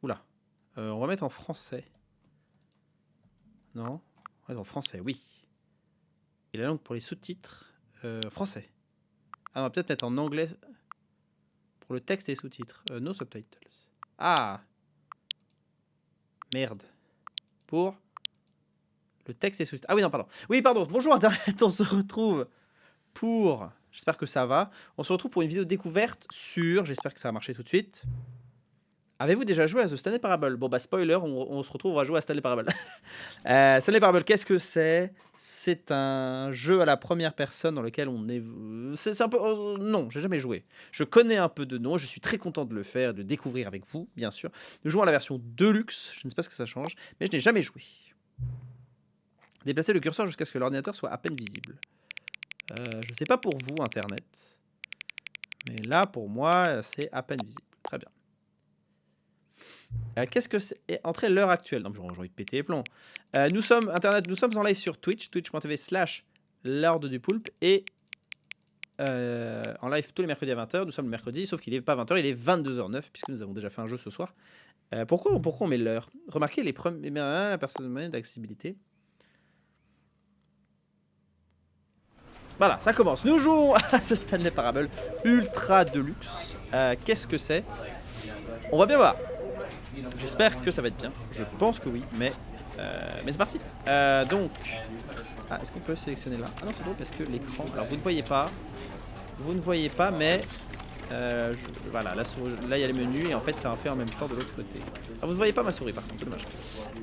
Oula. On va mettre en français. Non? On va mettre en français, oui. Et la langue pour les sous-titres, français. Ah, on va peut-être mettre en anglais pour le texte et les sous-titres. No subtitles. Ah! Merde. Pour le texte et les sous-titres. Ah oui, non, pardon. Oui, pardon. Bonjour Internet, on se retrouve pour... J'espère que ça va. On se retrouve pour une vidéo découverte sur... J'espère que ça va marcher tout de suite. Avez-vous déjà joué à The Stanley Parable? Bon, bah, spoiler, on se retrouve, on va jouer à Stanley Parable. Stanley Parable, qu'est-ce que c'est? C'est un jeu à la première personne dans lequel on est... C'est un peu... non, j'ai jamais joué. Je connais un peu de nom, je suis très content de le faire, de découvrir avec vous, bien sûr. Nous jouons à la version Deluxe, je ne sais pas ce que ça change, mais je n'ai jamais joué. Déplacez le curseur jusqu'à ce que l'ordinateur soit à peine visible. Je ne sais pas pour vous, Internet. Mais là, pour moi, c'est à peine visible. Très bien. Qu'est-ce que c'est? Entrer l'heure actuelle. Non, j'ai envie de péter les plombs. Nous sommes Internet, nous sommes en live sur Twitch, twitch.tv/Horde du Poulpe et en live tous les mercredis à 20h. Nous sommes le mercredi, sauf qu'il n'est pas 20h, il est 22h09 puisque nous avons déjà fait un jeu ce soir. Pourquoi on met l'heure? Remarquez les premiers, la personne d'accessibilité. Voilà, ça commence. Nous jouons à ce Stanley Parable Ultra Deluxe. Qu'est-ce que c'est? On va bien voir. J'espère que ça va être bien. Je pense que oui, mais c'est parti. Donc, est-ce qu'on peut sélectionner là? Ah non, c'est drôle parce que l'écran. Alors vous ne voyez pas, mais voilà, là il y a les menus et en fait ça en fait en même temps de l'autre côté. Ah, vous ne voyez pas ma souris par contre, c'est dommage.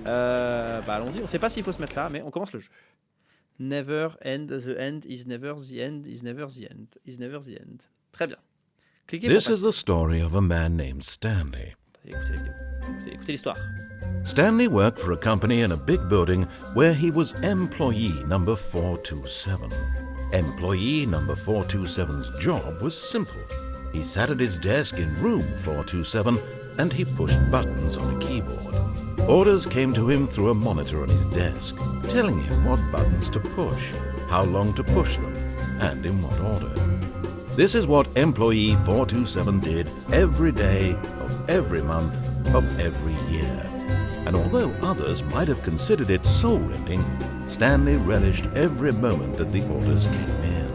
Bah allons-y. On ne sait pas s'il faut se mettre là, mais on commence le jeu. Never end. The end is never the end. Is never the end. Is never the end. Très bien. Cliquez. This is the story of a man named Stanley. Écoutez la vidéo. Écoutez l'histoire. Stanley worked for a company in a big building where he was employee number 427. Employee number 427's job was simple. He sat at his desk in room 427 and he pushed buttons on a keyboard. Orders came to him through a monitor on his desk, telling him what buttons to push, how long to push them, and in what order. This is what employee 427 did every day of every month of every year. And although others might have considered it soul-rending, Stanley relished every moment that the orders came in,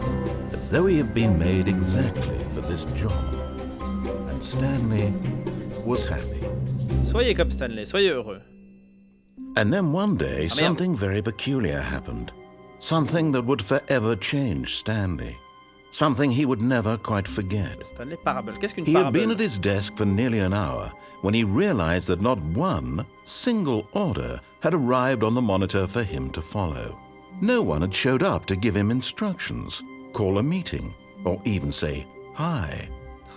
as though he had been made exactly for this job. And Stanley was happy. Soyez comme Stanley, soyez heureux. And then one day, something very peculiar happened. Something that would forever change Stanley. Something he would never quite forget. Stanley Parable. Qu'est-ce qu'une He parabole? had been at his desk for nearly an hour when he realized that not one single order had arrived on the monitor for him to follow. No one had showed up to give him instructions, call a meeting, or even say hi.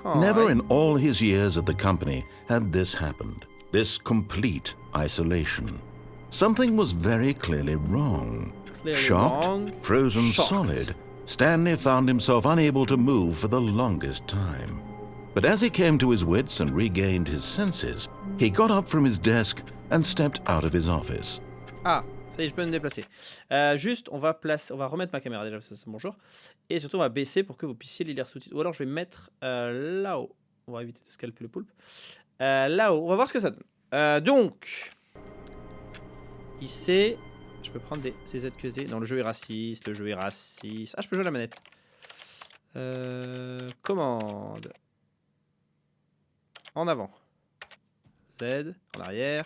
Hi. Never in all his years at the company had this happened, this complete isolation. Something was very clearly wrong. Shocked, wrong. frozen Shocked. solid, Stanley found himself unable to move for the longest time. But as he came to his wits and regained his senses, he got up from his desk and stepped out of his office. Ah, ça y est, je peux me déplacer. Juste, on va remettre ma caméra déjà, c'est bonjour. Et surtout, on va baisser pour que vous puissiez les lire sous-titres. Ou alors, je vais mettre là-haut. On va éviter de scalper le poulpe. Là-haut, on va voir ce que ça donne. Donc, ici, je peux prendre des CZQSD. Non, le jeu est raciste, Ah, je peux jouer à la manette. Commande. En avant. Z, en arrière.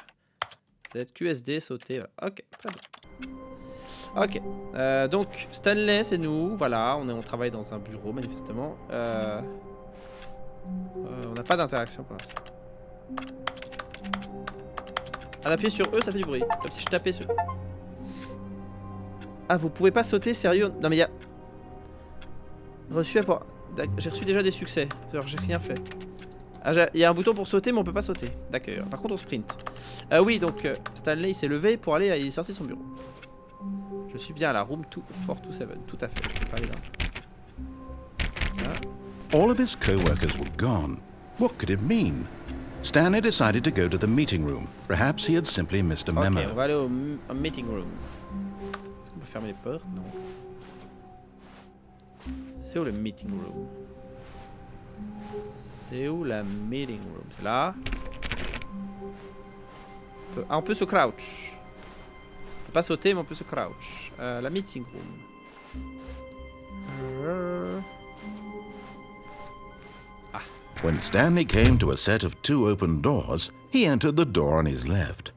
ZQSD, sauter. Voilà. Ok, très bien. Ok. Donc, Stanley, c'est nous. Voilà, on travaille dans un bureau, manifestement. On n'a pas d'interaction pour l'instant. En appuyant sur E, ça fait du bruit. Comme si je tapais sur... Ah, vous pouvez pas sauter, sérieux? Non, mais il y a... Reçu à... J'ai reçu déjà des succès. Alors, j'ai rien fait. Ah, il y a un bouton pour sauter, mais on peut pas sauter. D'accord. Par contre, on sprint. Oui, donc, Stanley, il s'est levé pour aller... Il est sorti de son bureau. Je suis bien à la room 427. Tout à fait. Je peux pas aller là. Ça. All of his co-workers were gone. What could it mean? Stanley decided to go to the meeting room. Perhaps he had simply missed a memo. Ok, on va aller au meeting room. Est-ce qu'on peut fermer les portes? Non. C'est où le meeting room? C'est où la meeting room? C'est là. peut... Ah, on peut se crouch. On peut pas sauter, mais on peut se crouch. La meeting room. When Stanley came to a set of 2 open doors, he entered the door on his left.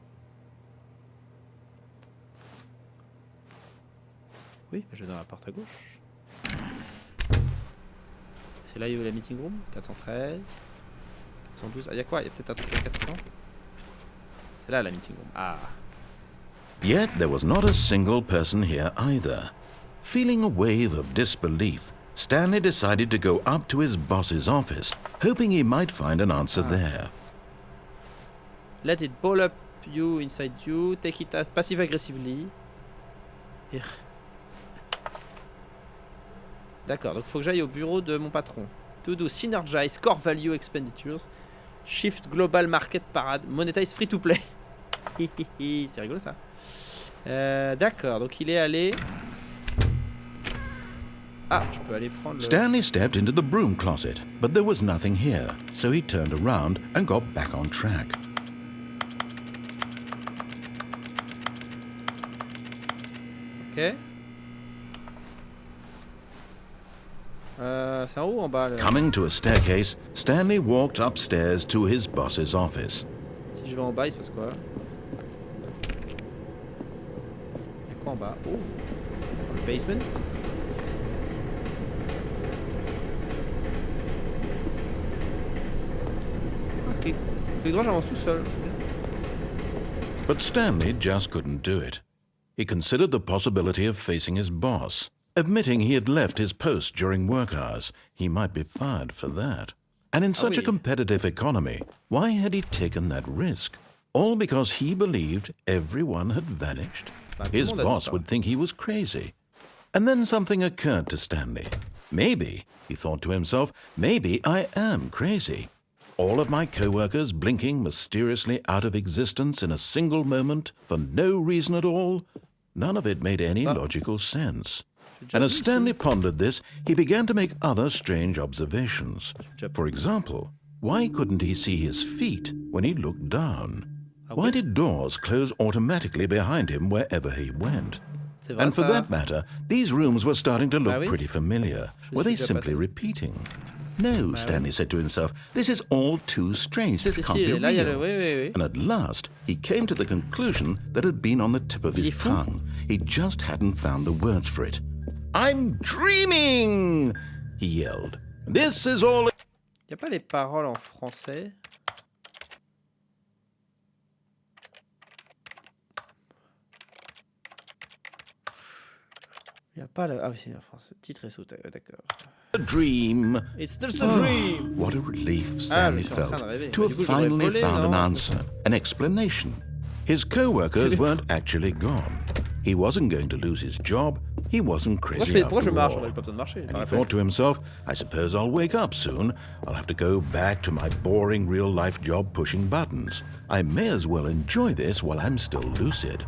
Oui, je vais dans la porte à gauche. C'est là où il y a la meeting room. 413. 412. Ah, il y a quoi? Il y a peut-être un truc à 400. C'est là la meeting room. Ah. Yet there was not a single person here either. Feeling a wave of disbelief, Stanley decided to go up to his boss's office, hoping he might find an answer there. Let it ball up you inside you. Take it out passive-aggressively. D'accord, donc il faut que j'aille au bureau de mon patron. To do synergize core value expenditures. Shift global market parade. Monetize free to play. C'est rigolo ça. D'accord, donc il est allé... Ah, je peux aller prendre le... Stanley stepped into the broom closet, but there was nothing here, so he turned around and got back on track. Ok. C'est en haut ou en bas le... Coming to a staircase, Stanley walked upstairs to his boss's office. Si je vais en bas, il se passe quoi? Il y a quoi en bas? Oh, le basement. Clic droit, j'avance tout seul. But Stanley just couldn't do it. He considered the possibility of facing his boss. Admitting he had left his post during work hours, he might be fired for that. And in such a competitive economy, why had he taken that risk? All because he believed everyone had vanished? His boss would think he was crazy. And then something occurred to Stanley. Maybe, he thought to himself, maybe I am crazy. All of my co-workers blinking mysteriously out of existence in a single moment for no reason at all? None of it made any logical sense. And as Stanley pondered this, he began to make other strange observations. For example, why couldn't he see his feet when he looked down? Why did doors close automatically behind him wherever he went? And for that matter, these rooms were starting to look pretty familiar. Were they simply repeating? No, Stanley said to himself, this is all too strange. This can't be real. And at last, he came to the conclusion that had been on the tip of his tongue. He just hadn't found the words for it. I'm dreaming! He yelled. This is all... Y a pas les paroles en français? Y a pas le... Ah oui, c'est en français. Titre et sous-titre, d'accord. A dream. It's just a dream. What a relief Stanley felt to have finally found an answer, an explanation. His co-workers weren't actually gone. He wasn't going to lose his job. He wasn't crazy after all. And he thought to himself, I suppose I'll wake up soon. I'll have to go back to my boring real-life job pushing buttons. I may as well enjoy this while I'm still lucid.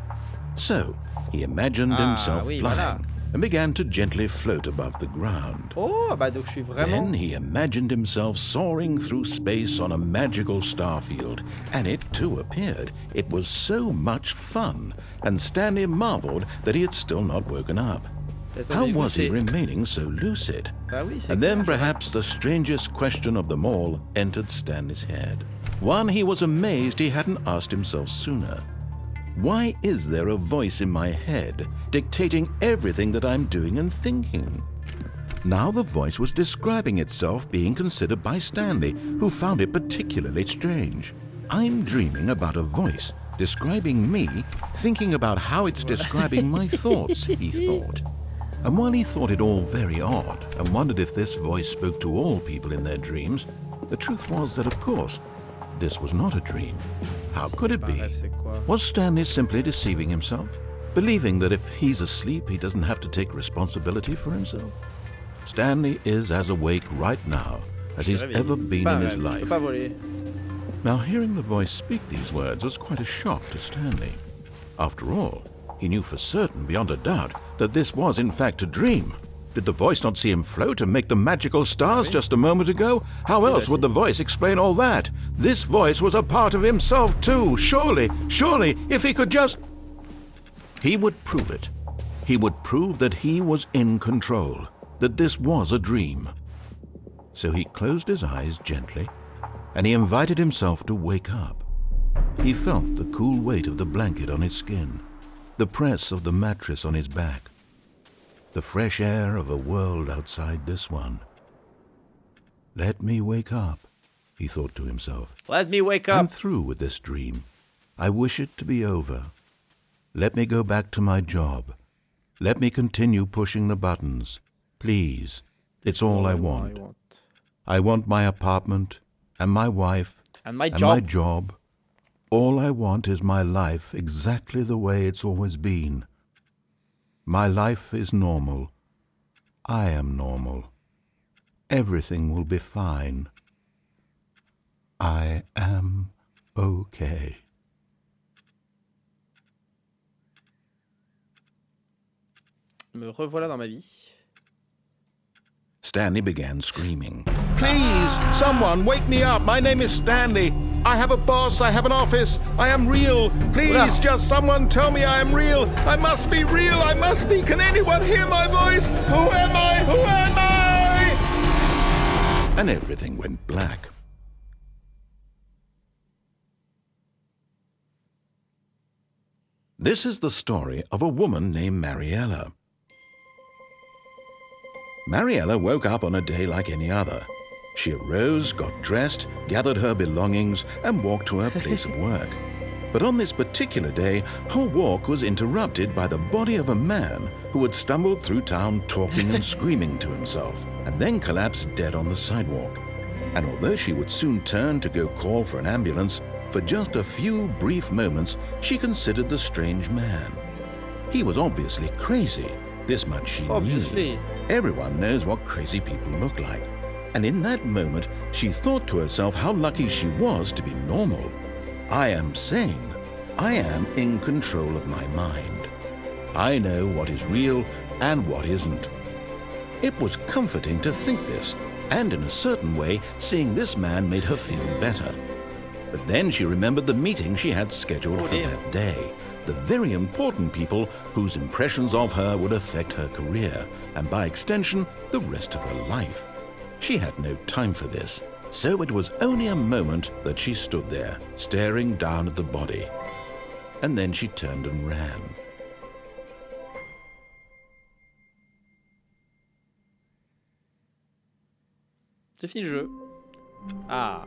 So, he imagined himself flying and began to gently float above the ground. Oh, bah donc je suis vraiment... Then he imagined himself soaring through space on a magical starfield, and it too appeared. It was so much fun, and Stanley marveled that he had still not woken up. How was he remaining so lucid? And then perhaps the strangest question of them all entered Stanley's head. One he was amazed he hadn't asked himself sooner. Why is there a voice in my head dictating everything that I'm doing and thinking? Now the voice was describing itself being considered by Stanley, who found it particularly strange. I'm dreaming about a voice describing me, thinking about how it's describing my thoughts, he thought. And while he thought it all very odd and wondered if this voice spoke to all people in their dreams, the truth was that, of course, this was not a dream. How could it be? Was Stanley simply deceiving himself, believing that if he's asleep, he doesn't have to take responsibility for himself? Stanley is as awake right now as he's ever been in his life. Now, hearing the voice speak these words was quite a shock to Stanley. After all, he knew for certain, beyond a doubt, that this was in fact a dream. Did the voice not see him float and make the magical stars just a moment ago? How else would the voice explain all that? This voice was a part of himself too. Surely, if he could just... He would prove it. He would prove that he was in control, that this was a dream. So he closed his eyes gently, and he invited himself to wake up. He felt the cool weight of the blanket on his skin, the press of the mattress on his back, the fresh air of a world outside this one. Let me wake up, he thought to himself. Let me wake up. I'm through with this dream. I wish it to be over. Let me go back to my job. Let me continue pushing the buttons. Please, it's all I want. I want my apartment, and my wife, and my job. All I want is my life exactly the way it's always been. My life is normal. I am normal. Everything will be fine. I am okay. Me revoilà dans ma vie. Stanley began screaming. Please, someone, wake me up. My name is Stanley. I have a boss. I have an office. I am real. Please, just someone tell me I am real. I must be real. I must be. Can anyone hear my voice? Who am I? Who am I? And everything went black. This is the story of a woman named Mariella. Mariella woke up on a day like any other. She arose, got dressed, gathered her belongings, and walked to her place of work. But on this particular day, her walk was interrupted by the body of a man who had stumbled through town talking and screaming to himself, and then collapsed dead on the sidewalk. And although she would soon turn to go call for an ambulance, for just a few brief moments, she considered the strange man. He was obviously crazy. This much she knew. Everyone knows what crazy people look like. And in that moment, she thought to herself how lucky she was to be normal. I am sane. I am in control of my mind. I know what is real and what isn't. It was comforting to think this, and in a certain way, seeing this man made her feel better. But then she remembered the meeting she had scheduled for that day. The very important people whose impressions of her would affect her career, and by extension, the rest of her life. She had no time for this, so it was only a moment that she stood there, staring down at the body. And then she turned and ran. J'ai fini le jeu. Ah.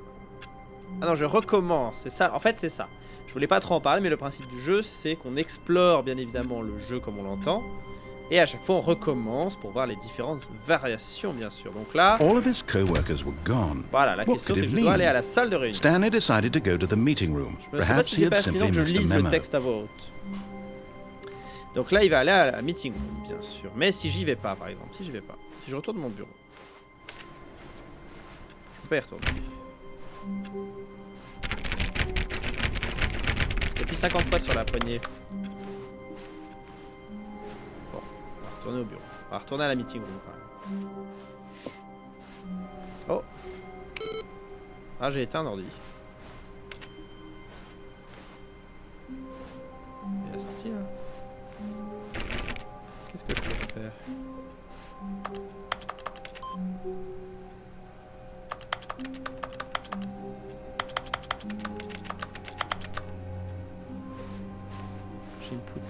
Ah non, je recommence. C'est ça. En fait, c'est ça. Je voulais pas trop en parler, mais le principe du jeu, c'est qu'on explore bien évidemment le jeu comme on l'entend. Et à chaque fois, on recommence pour voir les différentes variations, bien sûr. Donc là, all of his co-workers were gone. Voilà, la question c'est que je dois aller à la salle de réunion. Stanley decided to go to the meeting room. Je me sais pas si c'est pas suffisant que je lise le texte à voix haute. Donc là, il va aller à la meeting room, bien sûr. Mais si j'y vais pas, par exemple, si je retourne mon bureau, je peux pas y retourner. Depuis 50 fois sur la poignée. Bon, on va retourner au bureau. On va retourner à la meeting room quand même. Oh. Ah, j'ai éteint un ordi. Il est sorti là. Qu'est-ce que je peux faire? Input.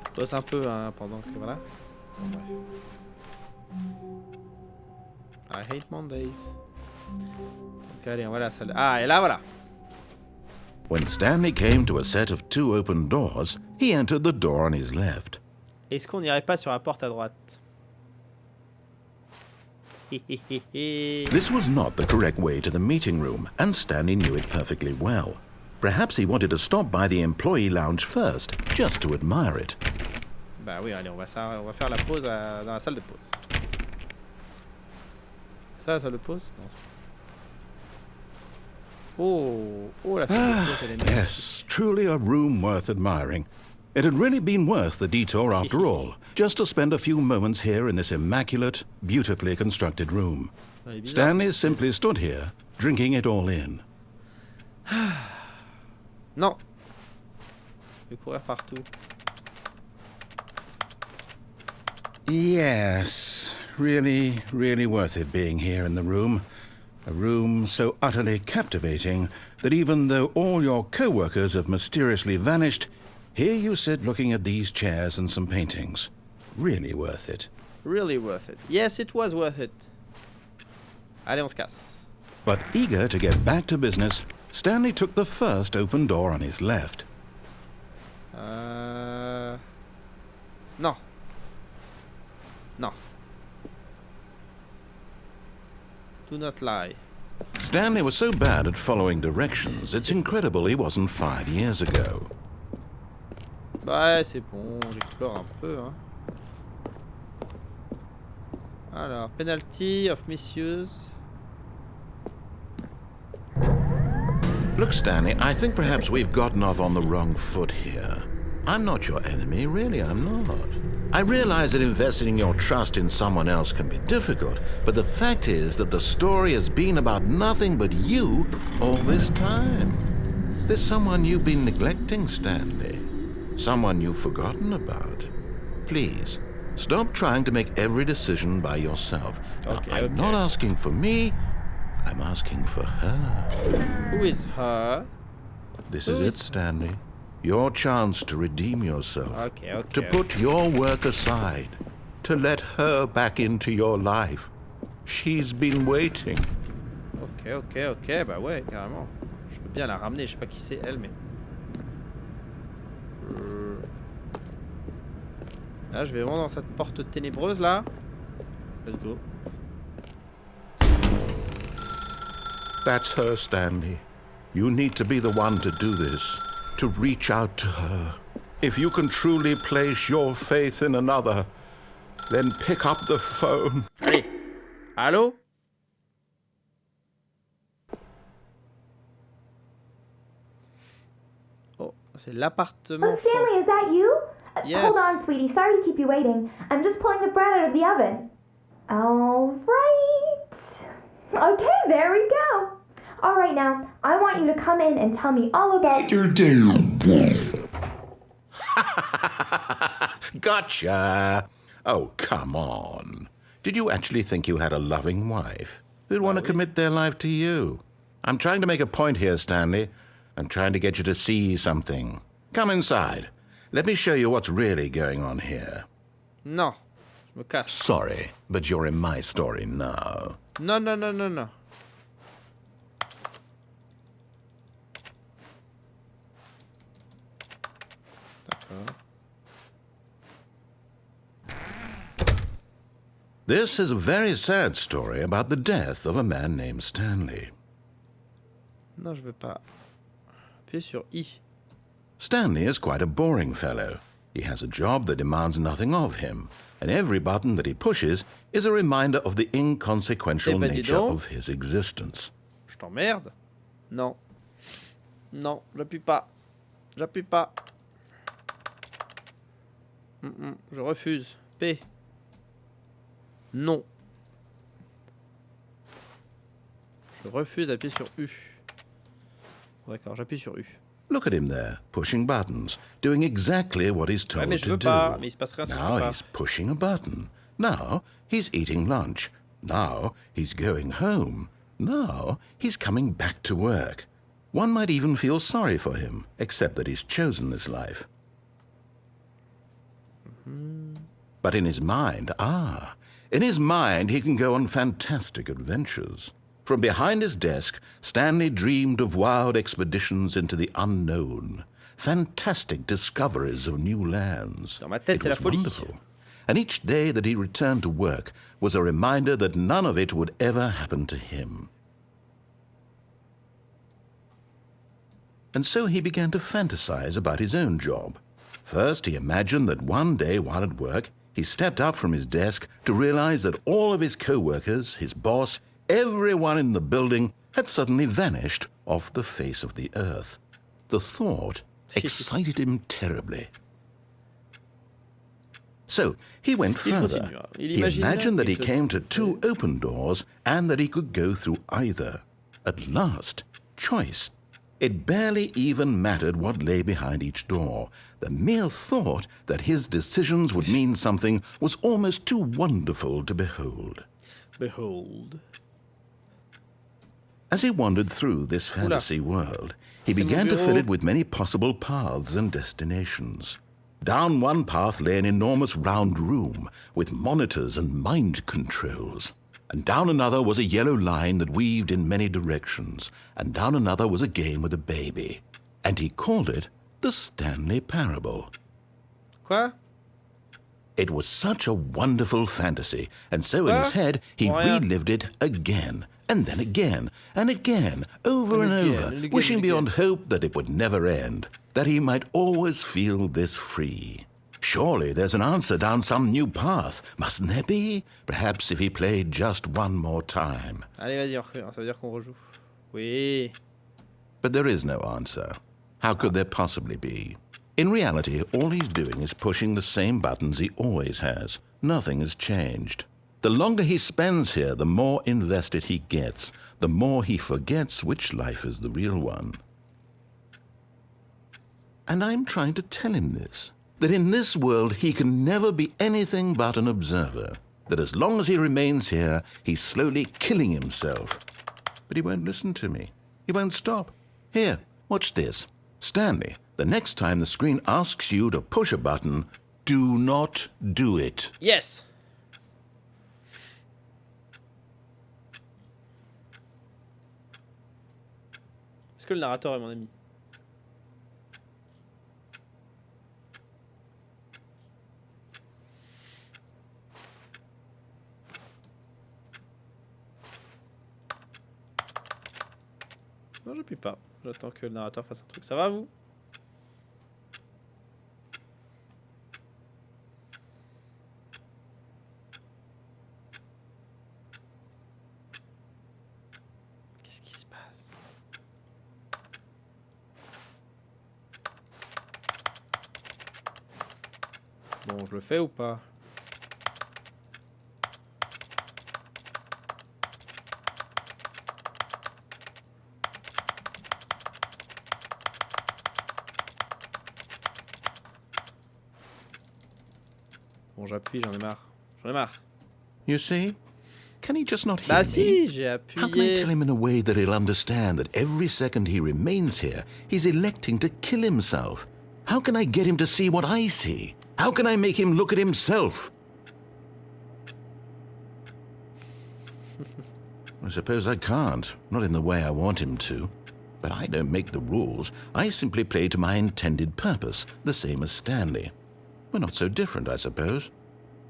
Je bosse un peu hein, pendant que voilà. Bon, bref. I hate Mondays. Donc allez, on va à la salle. Ah, et là voilà. When Stanley came to a set of 2 open doors, he entered the door on his left. Est-ce qu'on n'irait pas sur la porte à droite? This was not the correct way to the meeting room, and Stanley knew it perfectly well. Perhaps he wanted to stop by the employee lounge first, just to admire it. Bah oui, allez, on va faire la pause dans la salle de pause. Ça, la salle de pause? Non, Oh, oh la sécurité, elle est magnifique. Yes, truly a room worth admiring. It had really been worth the detour after all, just to spend a few moments here in this immaculate, beautifully constructed room. Elle est bizarre, Stanley cette simply pièce. stood here, drinking it all in. Non. Je vais courir partout. Yes, really, really worth it being here in the room. A room so utterly captivating that even though all your co-workers have mysteriously vanished, here you sit looking at these chairs and some paintings. Really worth it. Really worth it. Yes, it was worth it. Allez, on se casse. But eager to get back to business, Stanley took the first open door on his left. Non. Non. Do not lie. Stanley was so bad at following directions, it's incredible he wasn't fired years ago. Bah, c'est bon, j'explore un peu, hein. Alors, penalty of misuse. Look, Stanley, I think perhaps we've gotten off on the wrong foot here. I'm not your enemy, really, I'm not. I realize that investing your trust in someone else can be difficult, but the fact is that the story has been about nothing but you all this time. There's someone you've been neglecting, Stanley. Someone you've forgotten about. Please, stop trying to make every decision by yourself. Okay, now, I'm okay. not asking for me, I'm asking for her. Who is her? This Who is it, is- Stanley. Your chance to redeem yourself. Okay, okay. To put your work aside. To let her back into your life. She's been waiting. Ok, ok, ok, bah ouais, carrément. Je peux bien la ramener, je sais pas qui c'est elle, mais... Là, je vais vraiment dans cette porte ténébreuse, là. Let's go. That's her, Stanley. You need to be the one to do this. To reach out to her. If you can truly place your faith in another, then pick up the phone. Allez. Allô? Oh, c'est l'appartement Oh, Stanley, is that you? Yes. Hold on, sweetie. Sorry to keep you waiting. I'm just pulling the bread out of the oven. All right. Okay, there we go. All right, now, I want you to come in and tell me all about your Gotcha! Oh, come on. Did you actually think you had a loving wife who'd want to commit their life to you? I'm trying to make a point here, Stanley. I'm trying to get you to see something. Come inside. Let me show you what's really going on here. Non, je me casse. Sorry, but you're in my story now. Non, non, non, non, non. D'accord. This is a very sad story about the death of a man named Stanley. Non, je veux pas. Appuyez sur I. Stanley is quite a boring fellow. He has a job that demands nothing of him, and every button that he pushes is a reminder of the inconsequential Eh ben, dis nature donc. of his existence. Je t'emmerde? Non. Non, j'appuie pas. J'appuie pas. Je refuse. P. Non. Je refuse d'appuyer sur U. D'accord, j'appuie sur U. Look at him there, pushing buttons, doing exactly what he's told Ouais, mais je to veux do. pas. Mais il se passe rien si je Now veux pas. he's pushing a button. Now he's eating lunch. Now he's going home. Now he's coming back to work. One might even feel sorry for him, except that he's chosen this life. But in his mind, in his mind he can go on fantastic adventures. From behind his desk, Stanley dreamed of wild expeditions into the unknown, fantastic discoveries of new lands. Dans ma tête, It c'est la was folie. wonderful. And each day that he returned to work was a reminder that none of it would ever happen to him. And so he began to fantasize about his own job. First, he imagined that one day while at work, he stepped up from his desk to realize that all of his co-workers, his boss, everyone in the building had suddenly vanished off the face of the earth. The thought excited him terribly. So he went further. He imagined that he came to 2 open doors and that he could go through either. At last, choice. It barely even mattered what lay behind each door. The mere thought that his decisions would mean something was almost too wonderful to behold. Behold. As he wandered through this fantasy world, he began to fill it with many possible paths and destinations. Down one path lay an enormous round room with monitors and mind controls. And down another was a yellow line that weaved in many directions. And down another was a game with a baby. And he called it the Stanley Parable. Quoi? It was such a wonderful fantasy, and so in his head he relived it again, and then again, and again, over and over, wishing beyond hope that it would never end, that he might always feel this free. Surely there's an answer down some new path, mustn't there be? Perhaps if he played just one more time. Allez, vas-y, ça veut dire qu'on rejoue. Oui. But there is no answer. How could there possibly be? In reality, all he's doing is pushing the same buttons he always has. Nothing has changed. The longer he spends here, the more invested he gets, the more he forgets which life is the real one. And I'm trying to tell him this, that in this world he can never be anything but an observer, that as long as he remains here, he's slowly killing himself. But he won't listen to me. He won't stop. Here, watch this. Stanley, the next time the screen asks you to push a button, do not do it. Yes. Est-ce que le narrateur est mon ami? Non, j'appuie pas. J'attends que le narrateur fasse un truc. Ça va, vous? Qu'est-ce qui se passe? Bon, je le fais ou pas? Bon, j'appuie, j'en ai marre. J'en ai marre. You see? Can he just not hear Bah me? si, j'ai How can I tell appuyé. him in a way that he'll understand that every second he remains here, he's electing to kill himself? How can I get him to see what I see? How can I make him look at himself? I suppose I can't, not in the way I want him to. But I don't make the rules. I simply play to my intended purpose, the same as Stanley. We're not so different, I suppose.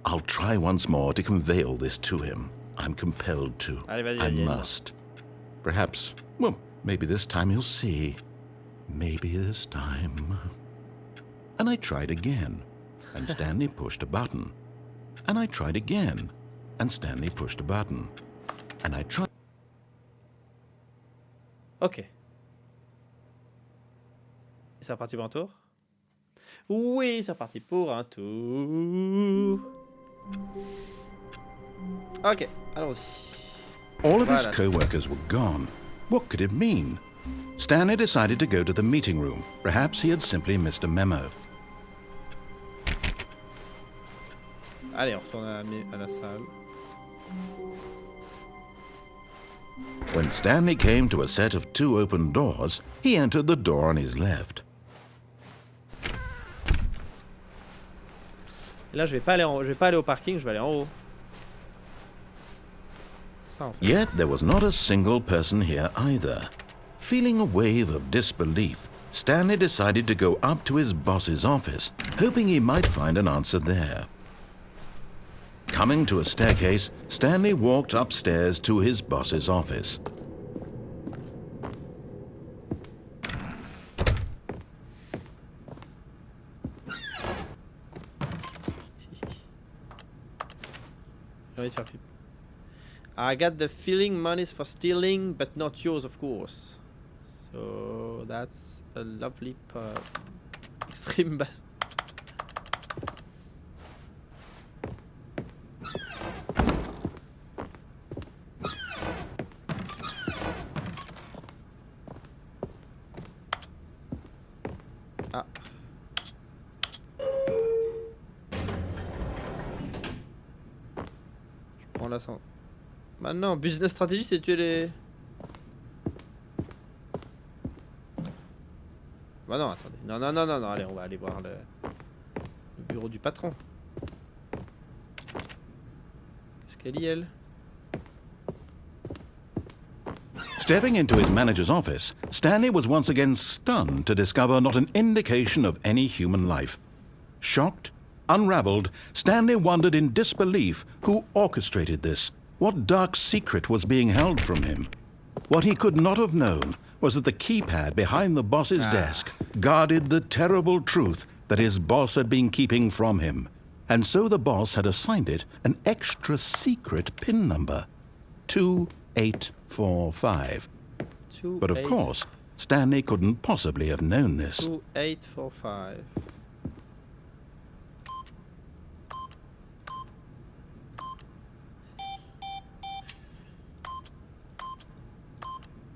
I'll try once more to convey all this to him. I'm compelled to. Allez, vas-y, I vas-y. must. Perhaps, well, maybe this time he'll see. Maybe this time. And I tried again, and Stanley pushed a button. And I tried again, and Stanley pushed a button. And I tried. Ok. C'est reparti pour un tour? Oui, c'est reparti pour un tour. Ok, allons-y. All of his Voilà. co-workers were gone. What could it mean? Stanley decided to go to the meeting room. Perhaps he had simply missed a memo. Allez, on retourne à la salle. When Stanley came to a set of 2 open doors, he entered the door on his left. Et là, je vais pas aller au parking, je vais aller en haut. Ça, en fait. Yet there was not a single person here either. Feeling a wave of disbelief, Stanley decided to go up to his boss's office, hoping he might find an answer there. Coming to a staircase, Stanley walked upstairs to his boss's office. J'ai envie de faire pipi. I got the feeling money's for stealing, but not yours, of course. So that's a lovely extreme bas. Ah. Je prends la sang. Maintenant, business stratégie, c'est tuer les... Bah non, attendez. Non, non, non, non, non. Allez, on va aller voir le bureau du patron. Qu'est-ce qu'elle dit, elle? Stepping into his manager's office, Stanley was once again stunned to discover not an indication of any human life. Shocked, unraveled, Stanley wondered in disbelief who orchestrated this. What dark secret was being held from him? What he could not have known was that the keypad behind the boss's desk guarded the terrible truth that his boss had been keeping from him. And so the boss had assigned it an extra secret PIN number. 2845. But of course, Stanley couldn't possibly have known this. 2845.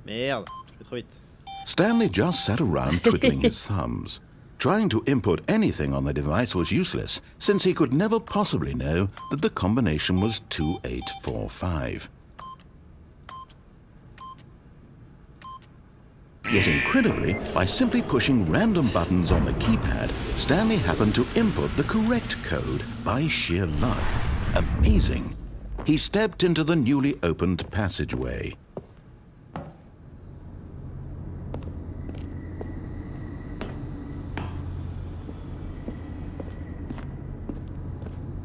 Merde, je vais trop vite. Stanley just sat around twiddling his thumbs. Trying to input anything on the device was useless, since he could never possibly know that the combination was 2845. Yet incredibly, by simply pushing random buttons on the keypad, Stanley happened to input the correct code by sheer luck. Amazing. He stepped into the newly opened passageway.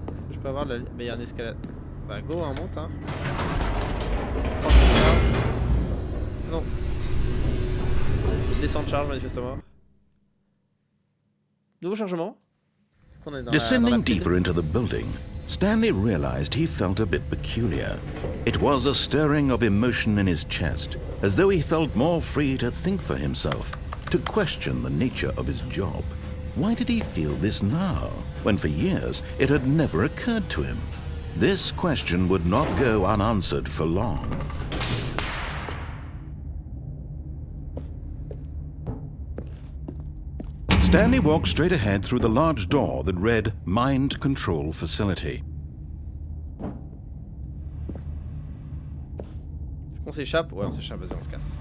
Est-ce que je peux avoir la... Mais il y a un escalade. Bah go, on monte hein. Non. Descente charge manifestement. Nouveau chargement. On est dans Descending deeper into the building, Stanley realized he felt a bit peculiar. It was a stirring of emotion in his chest, as though he felt more free to think for himself, to question the nature of his job. Why did he feel this now, when for years it had never occurred to him? This question would not go unanswered for long. Stanley walked straight ahead through the large door that read Mind Control Facility. Est-ce qu'on s'échappe? Ouais, on s'échappe, vas-y, on se casse.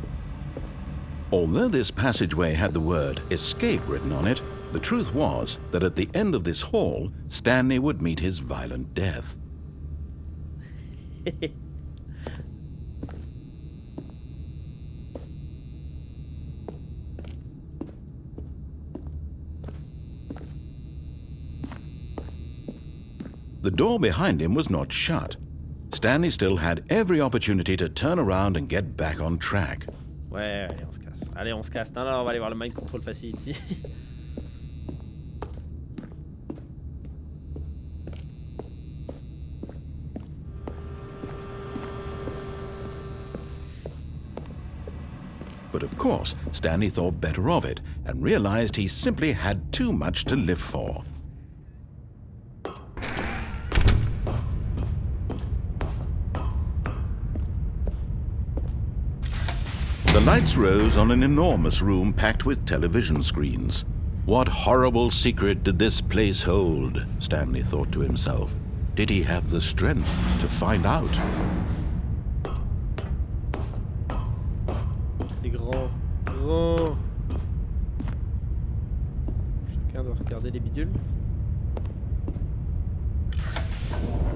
Although this passageway had the word escape written on it, the truth was that at the end of this hall, Stanley would meet his violent death. The door behind him was not shut. Stanley still had every opportunity to turn around and get back on track. Ouais, allez, on se casse. Allez, on se casse. Non, non, on va aller voir le Mind Control Facility. But of course, Stanley thought better of it and realized he simply had too much to live for. The lights rose on an enormous room packed with television screens. What horrible secret did this place hold? Stanley thought to himself. Did he have the strength to find out? C'est grand. Grand. Chacun doit regarder les bidules.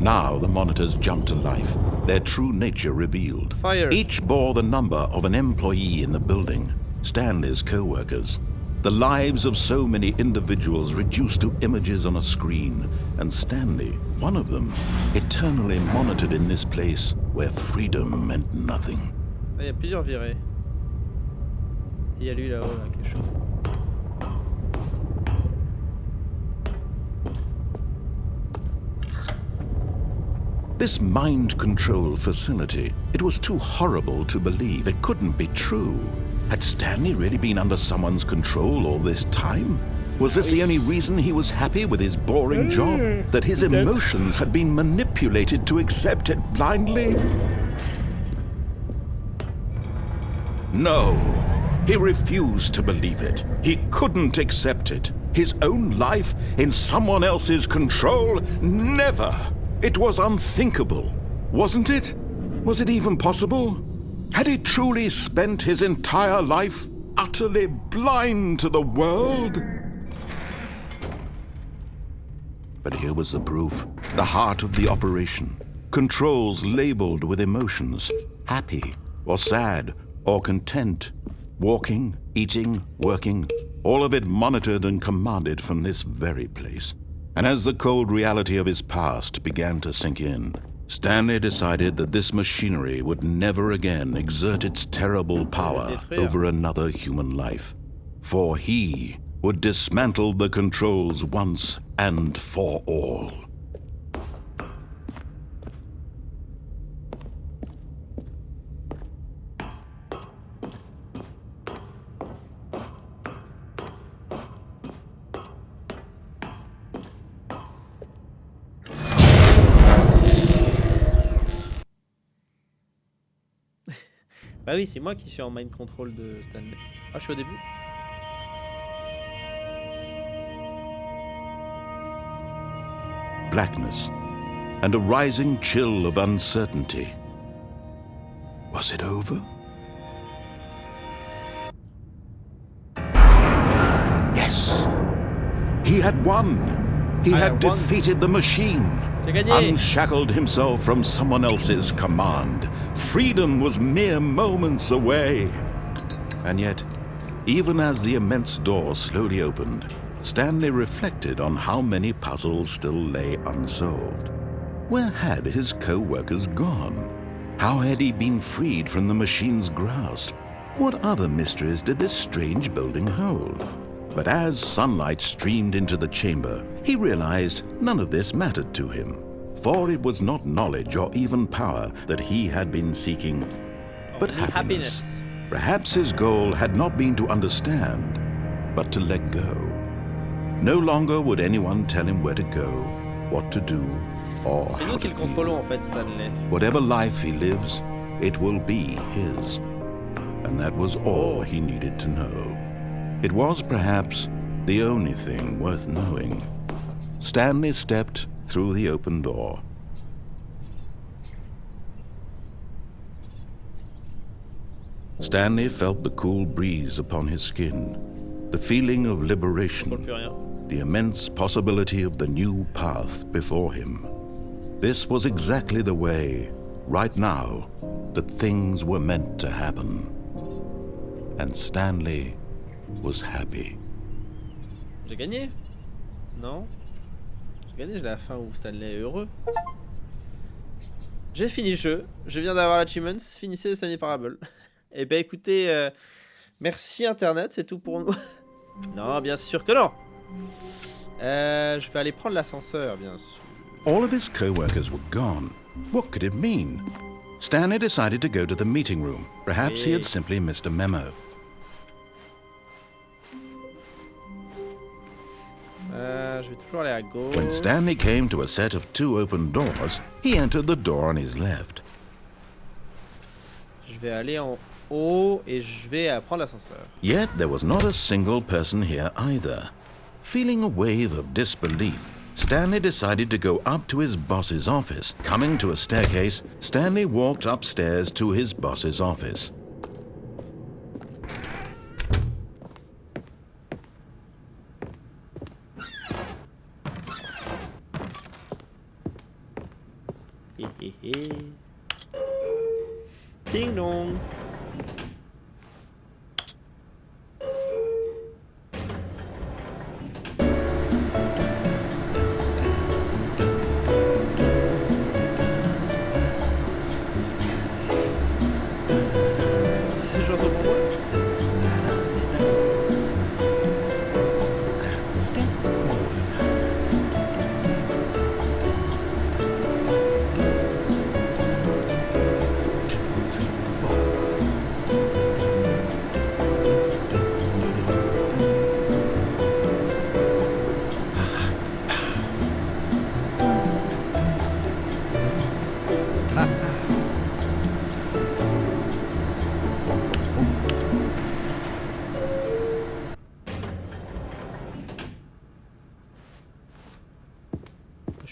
Now the monitors jumped to life, their true nature revealed. Fire. Each bore the number of an employee in the building, Stanley's co-workers. The lives of so many individuals reduced to images on a screen, and Stanley, one of them, eternally monitored in this place where freedom meant nothing. Ah, il y a plusieurs virées. Il y a lui là-haut, là, qui est chaud. This mind control facility, it was too horrible to believe. It couldn't be true. Had Stanley really been under someone's control all this time? Was this the only reason he was happy with his boring job? That his emotions had been manipulated to accept it blindly? No, he refused to believe it. He couldn't accept it. His own life in someone else's control? Never! It was unthinkable, wasn't it? Was it even possible? Had he truly spent his entire life utterly blind to the world? But here was the proof, the heart of the operation. Controls labeled with emotions, happy or sad or content, walking, eating, working, all of it monitored and commanded from this very place. And as the cold reality of his past began to sink in, Stanley decided that this machinery would never again exert its terrible power over another human life. For he would dismantle the controls once and for all. Bah oui, c'est moi qui suis en mind control de Stanley. Ah, je suis au début. Blackness and a rising chill of uncertainty. Was it over? Yes. He had won. He had defeated the machine. Unshackled himself from someone else's command. Freedom was mere moments away. And yet, even as the immense door slowly opened, Stanley reflected on how many puzzles still lay unsolved. Where had his co-workers gone? How had he been freed from the machine's grasp? What other mysteries did this strange building hold? But as sunlight streamed into the chamber, he realized none of this mattered to him, for it was not knowledge or even power that he had been seeking, but happiness. Perhaps his goal had not been to understand, but to let go. No longer would anyone tell him where to go, what to do, or how to feel. En fait, Stanley. Whatever life he lives, it will be his. And that was all he needed to know. It was perhaps the only thing worth knowing. Stanley stepped through the open door. Stanley felt the cool breeze upon his skin, the feeling of liberation, the immense possibility of the new path before him. This was exactly the way, right now, that things were meant to happen. And Stanley was happy. J'ai gagné? Non? J'ai gagné, j'ai la fin où Stanley est heureux. J'ai fini le jeu, je viens d'avoir l'achievement, finissez le Stanley Parable. Eh ben écoutez, merci Internet, c'est tout pour nous. Non, bien sûr que non. Je vais aller prendre l'ascenseur, bien sûr. All of his co-workers were gone. What could it mean? Stanley decided to go to the meeting room. Perhaps he had simply missed a memo. Je vais toujours aller à gauche. When Stanley came to a set of 2 open doors, he entered the door on his left. Je vais aller en haut et je vais prendre l'ascenseur. Yet there was not a single person here either. Feeling a wave of disbelief, Stanley decided to go up to his boss's office. Coming to a staircase, Stanley walked upstairs to his boss's office. Ding dong. C'est chanson pour moi.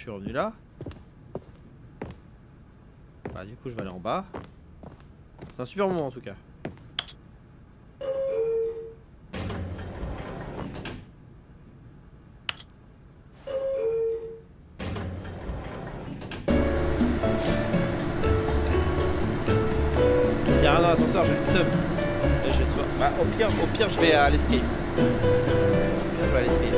suis revenu là. Bah, du coup, je vais aller en bas. C'est un super moment en tout cas. S'il y a rien dans l'ascenseur, je le seum. Bah, au pire, je vais à l'escape. Au pire, je vais à l'escape.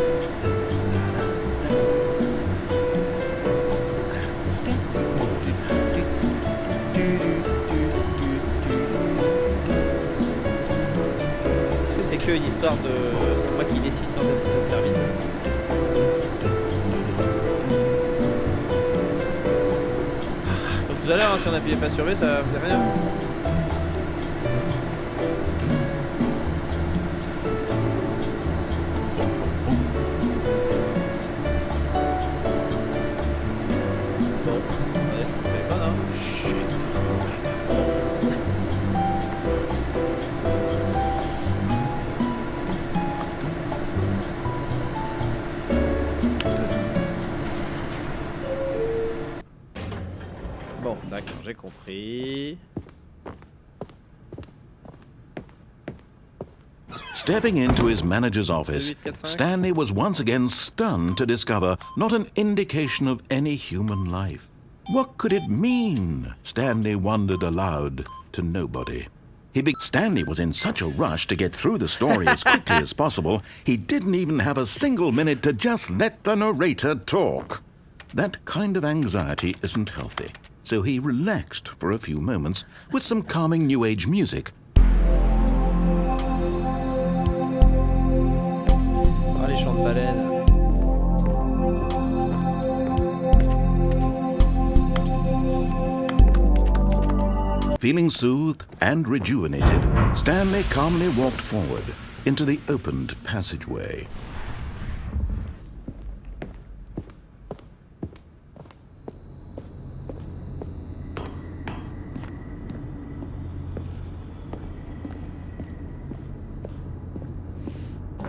Est-ce que c'est que une histoire de... C'est moi qui décide quand est-ce que ça se termine? Donc tout à l'heure, hein, si on appuyait pas sur V, ça faisait rien. Bon, d'accord, j'ai compris. Stepping into his manager's office, Stanley was once again stunned to discover not an indication of any human life. What could it mean? Stanley wondered aloud to nobody. Stanley was in such a rush to get through the story as quickly as possible, he didn't even have a single minute to just let the narrator talk. That kind of anxiety isn't healthy, so he relaxed for a few moments with some calming New Age music. Ah, les champs de baleines. Feeling soothed and rejuvenated, Stanley calmly walked forward into the opened passageway.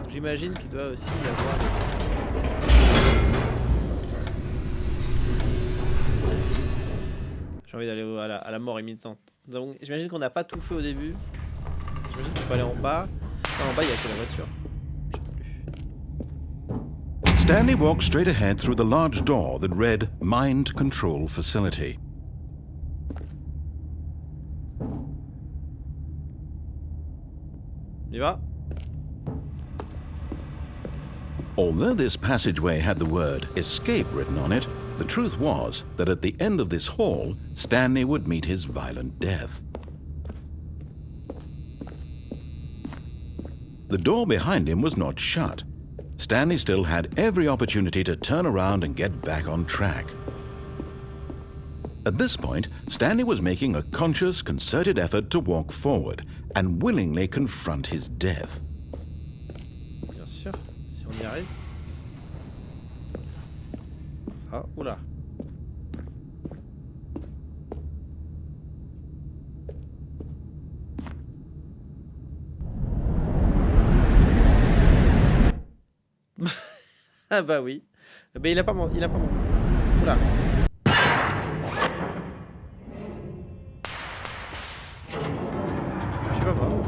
J'imagine qu'il doit aussi y avoir... J'ai envie d'aller à la mort imminente. J'imagine qu'on n'a pas tout fait au début. J'imagine qu'on peut aller en bas. Non, en bas, il y a que la voiture. Stanley walked straight ahead through the large door that read Mind Control Facility. On y va? Although this passageway had the word escape written on it, the truth was that at the end of this hall, Stanley would meet his violent death. The door behind him was not shut. Stanley still had every opportunity to turn around and get back on track. At this point, Stanley was making a conscious, concerted effort to walk forward and willingly confront his death. Bien sûr, si on y arrive. Ah, oula. Ah bah oui. Bah il a pas menti. Oula. Je suis pas mort.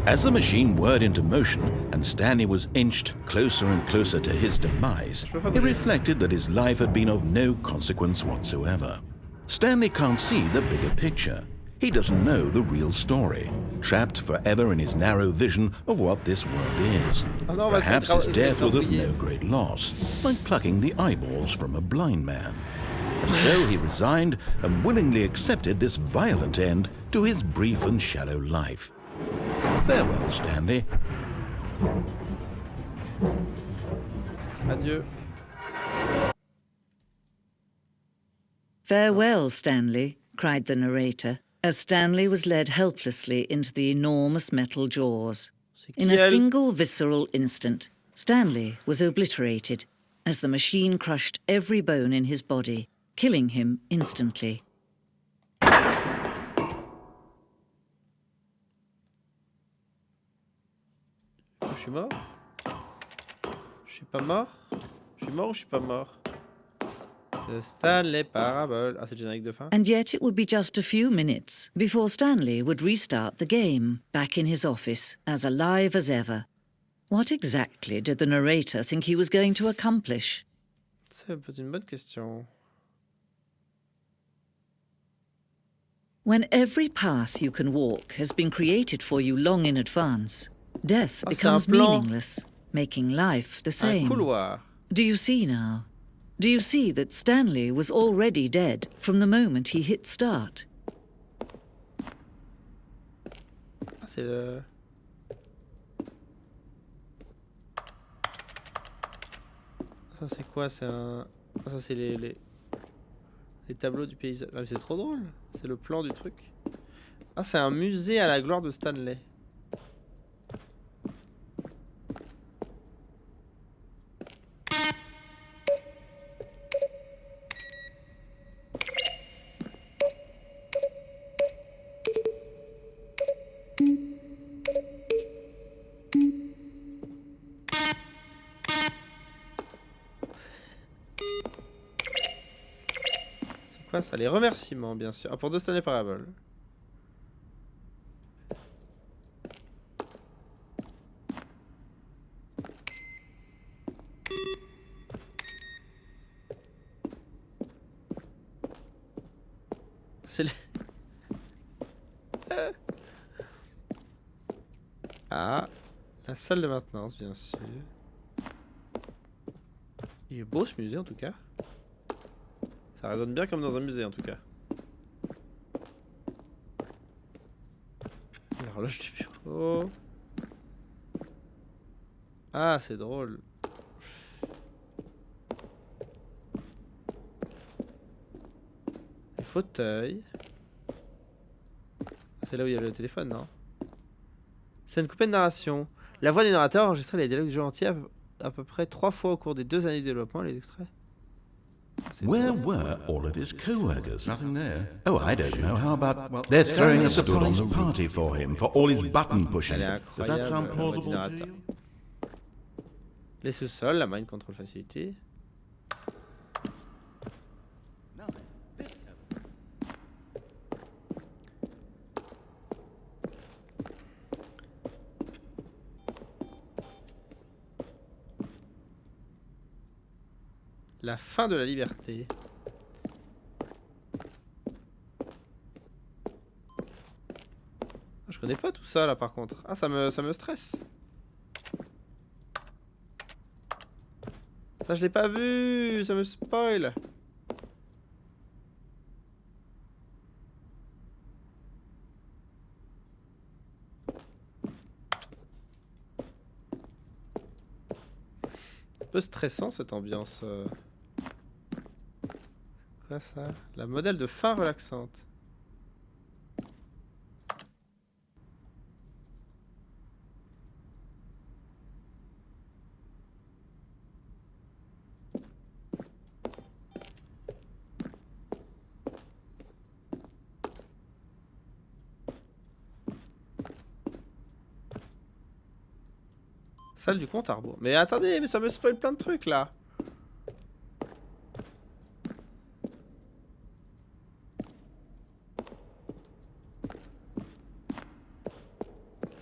As the machine whirred into motion and Stanley was inched closer and closer to his demise, he reflected that his life had been of no consequence whatsoever. Stanley can't see the bigger picture. He doesn't know the real story, trapped forever in his narrow vision of what this world is. Perhaps his death was of no great loss, like plucking the eyeballs from a blind man. And so he resigned and willingly accepted this violent end to his brief and shallow life. Farewell, Stanley. Adieu. Farewell, Stanley, cried the narrator, as Stanley was led helplessly into the enormous metal jaws. In a single visceral instant, Stanley was obliterated as the machine crushed every bone in his body, killing him instantly. Je suis mort? Je suis pas mort? Je suis mort ou je suis pas mort? The Stanley Parable. Ah, c'est le générique de fin. And yet it would be just a few minutes before Stanley would restart the game, back in his office, as alive as ever. What exactly did the narrator think he was going to accomplish? C'est une bonne question. When every path you can walk has been created for you long in advance, death becomes meaningless, making life the same. Un couloir. Do you see now? Do you see that Stanley was already dead from the moment he hit start? Ah, c'est le... Ça c'est quoi? C'est un... Ah, ça c'est les tableaux du paysage. Ah, mais c'est trop drôle. C'est le plan du truc. Ah, c'est un musée à la gloire de Stanley. Quoi ça? Les remerciements, bien sûr. Ah, pour deux Stanley Parable. C'est les... Ah, la salle de maintenance, bien sûr. Il est beau ce musée en tout cas. Ça résonne bien comme dans un musée en tout cas. L'horloge du bureau. Ah, c'est drôle. Les fauteuils. C'est là où il y a le téléphone, non? C'est une coupée de narration. La voix du narrateur a enregistré les dialogues du jeu entier à peu près 3 fois au cours des 2 années de développement, les extraits. Where were all of his co-workers? Nothing there. Oh, I don't know. How about they're throwing a surprise party for him for all his button pushing? Does that sound plausible to you? Les sous-sols, la mind control facility. La fin de la liberté. Je connais pas tout ça là par contre. Ah, ça me stresse. Ça je l'ai pas vu, ça me spoil. Un peu stressant cette ambiance. Quoi ça? La modèle de fin relaxante. Salle du compte à rebours. Mais attendez, mais ça me spoil plein de trucs là.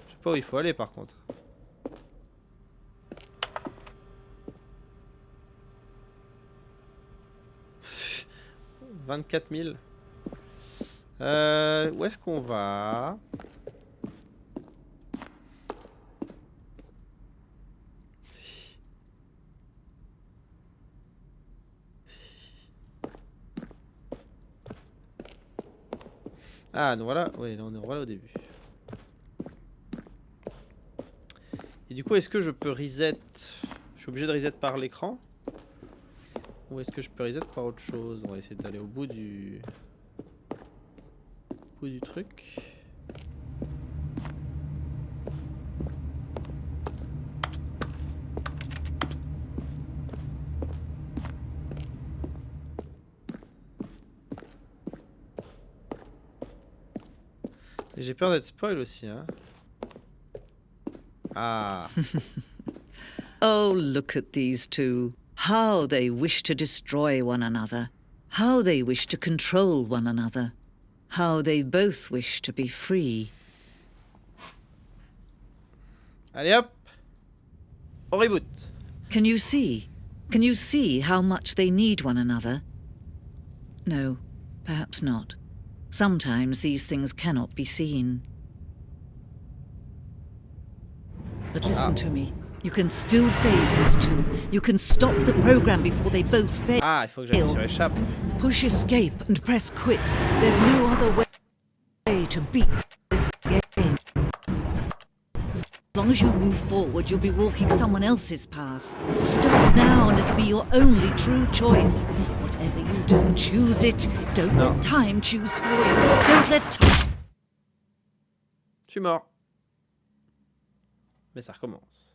Je sais pas où il faut aller par contre. Pff, 24 000. Où est-ce qu'on va? Ah, nous voilà. Oui, on est voilà au début. Et du coup, est-ce que je peux reset? Je suis obligé de reset par l'écran? Ou est-ce que je peux reset par autre chose? On va essayer d'aller au bout du truc. Et j'ai peur d'être spoil aussi, hein. Ah. Oh, look at these two. How they wish to destroy one another. How they wish to control one another. How they both wish to be free. Allez hop. On reboot. Can you see? Can you see how much they need one another? No, perhaps not. Sometimes these things cannot be seen. But listen to me. You can still save these two. You can stop the program before they both fail. Ah, il faut que j'appuie sur échappe. Push escape and press quit. There's no other way to beat this game. As long as you move forward, you'll be walking someone else's path. Stop now and it'll be your only true choice. Whatever you do, choose it. Don't let time choose for you. Don't let time... Je suis mort. Mais ça recommence.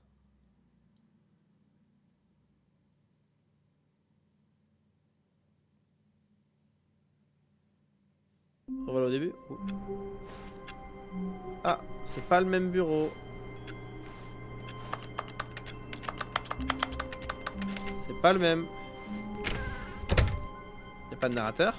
Revoilà au début. Ah, c'est pas le même bureau. C'est pas le même. Y'a pas de narrateur.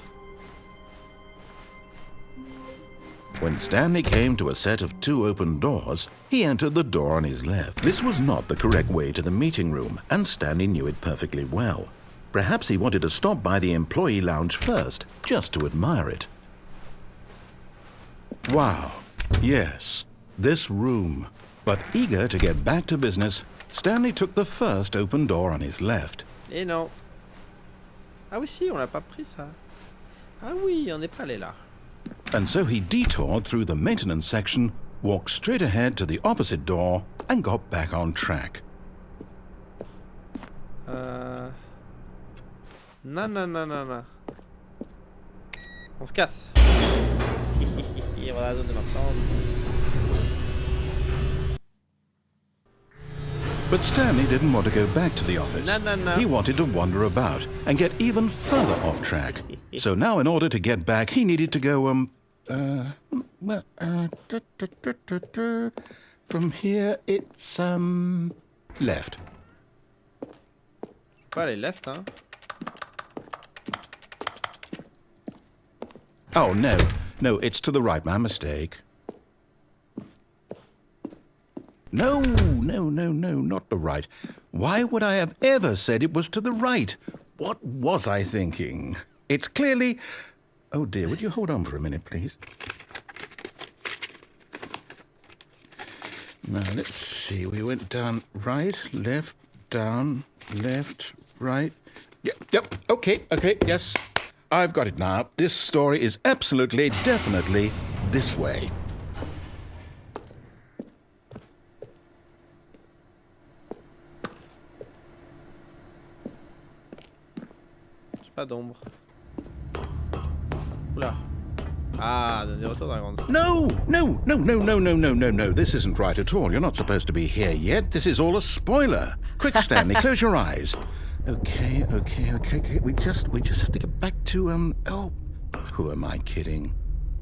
When Stanley came to a set of 2 open doors, he entered the door on his left. This was not the correct way to the meeting room, and Stanley knew it perfectly well. Perhaps he wanted to stop by the employee lounge first, just to admire it. Wow, yes, this room. But eager to get back to business, Stanley took the first open door on his left. Et non. Ah oui, si, on l'a pas pris ça. Ah oui, on n'est pas allé là. And so he detoured through the maintenance section, walked straight ahead to the opposite door, and got back on track. Non, non, non, non, non. On se casse. Voilà la zone de maintenance. But Stanley didn't want to go back to the office. No, no, no. He wanted to wander about and get even further off track. So now in order to get back, he needed to go, from here it's, left. Pas aller left, hein. Oh, no. No, it's to the right. My mistake. No, no, no, no, not the right. Why would I have ever said it was to the right? What was I thinking? It's clearly... Oh, dear, would you hold on for a minute, please? Now, let's see. We went down right, left, down, left, right. Yep, okay, yes. I've got it now. This story is absolutely, definitely this way. Pas d'ombre. Oula. Ah, des retours dans la grande salle. No. This isn't right at all. You're not supposed to be here yet. This is all a spoiler. Quick, Stanley, close your eyes. Okay. We just have to get back to, oh, who am I kidding?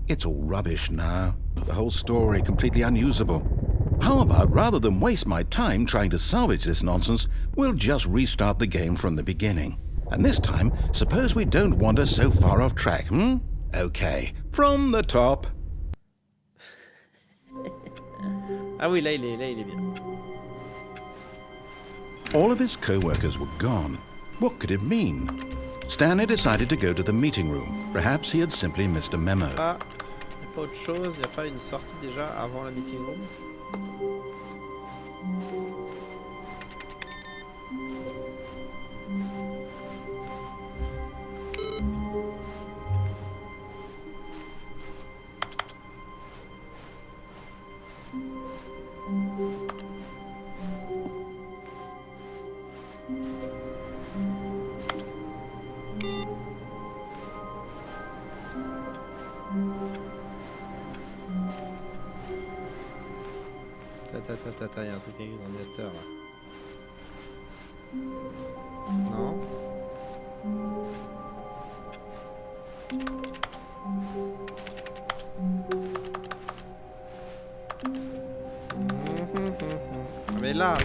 It's all rubbish now. The whole story completely unusable. How about, rather than waste my time trying to salvage this nonsense, we'll just restart the game from the beginning. And this time, suppose we don't wander so far off track, hmm? Okay, from the top. Ah oui, là il est bien. All of his co-workers were gone. What could it mean? Stanley decided to go to the meeting room. Perhaps he had simply missed a memo. Ah, y a pas autre chose? Y a pas une sortie déjà avant la meeting room? Il y a un truc avec l'ordinateur là. Non. Mais là.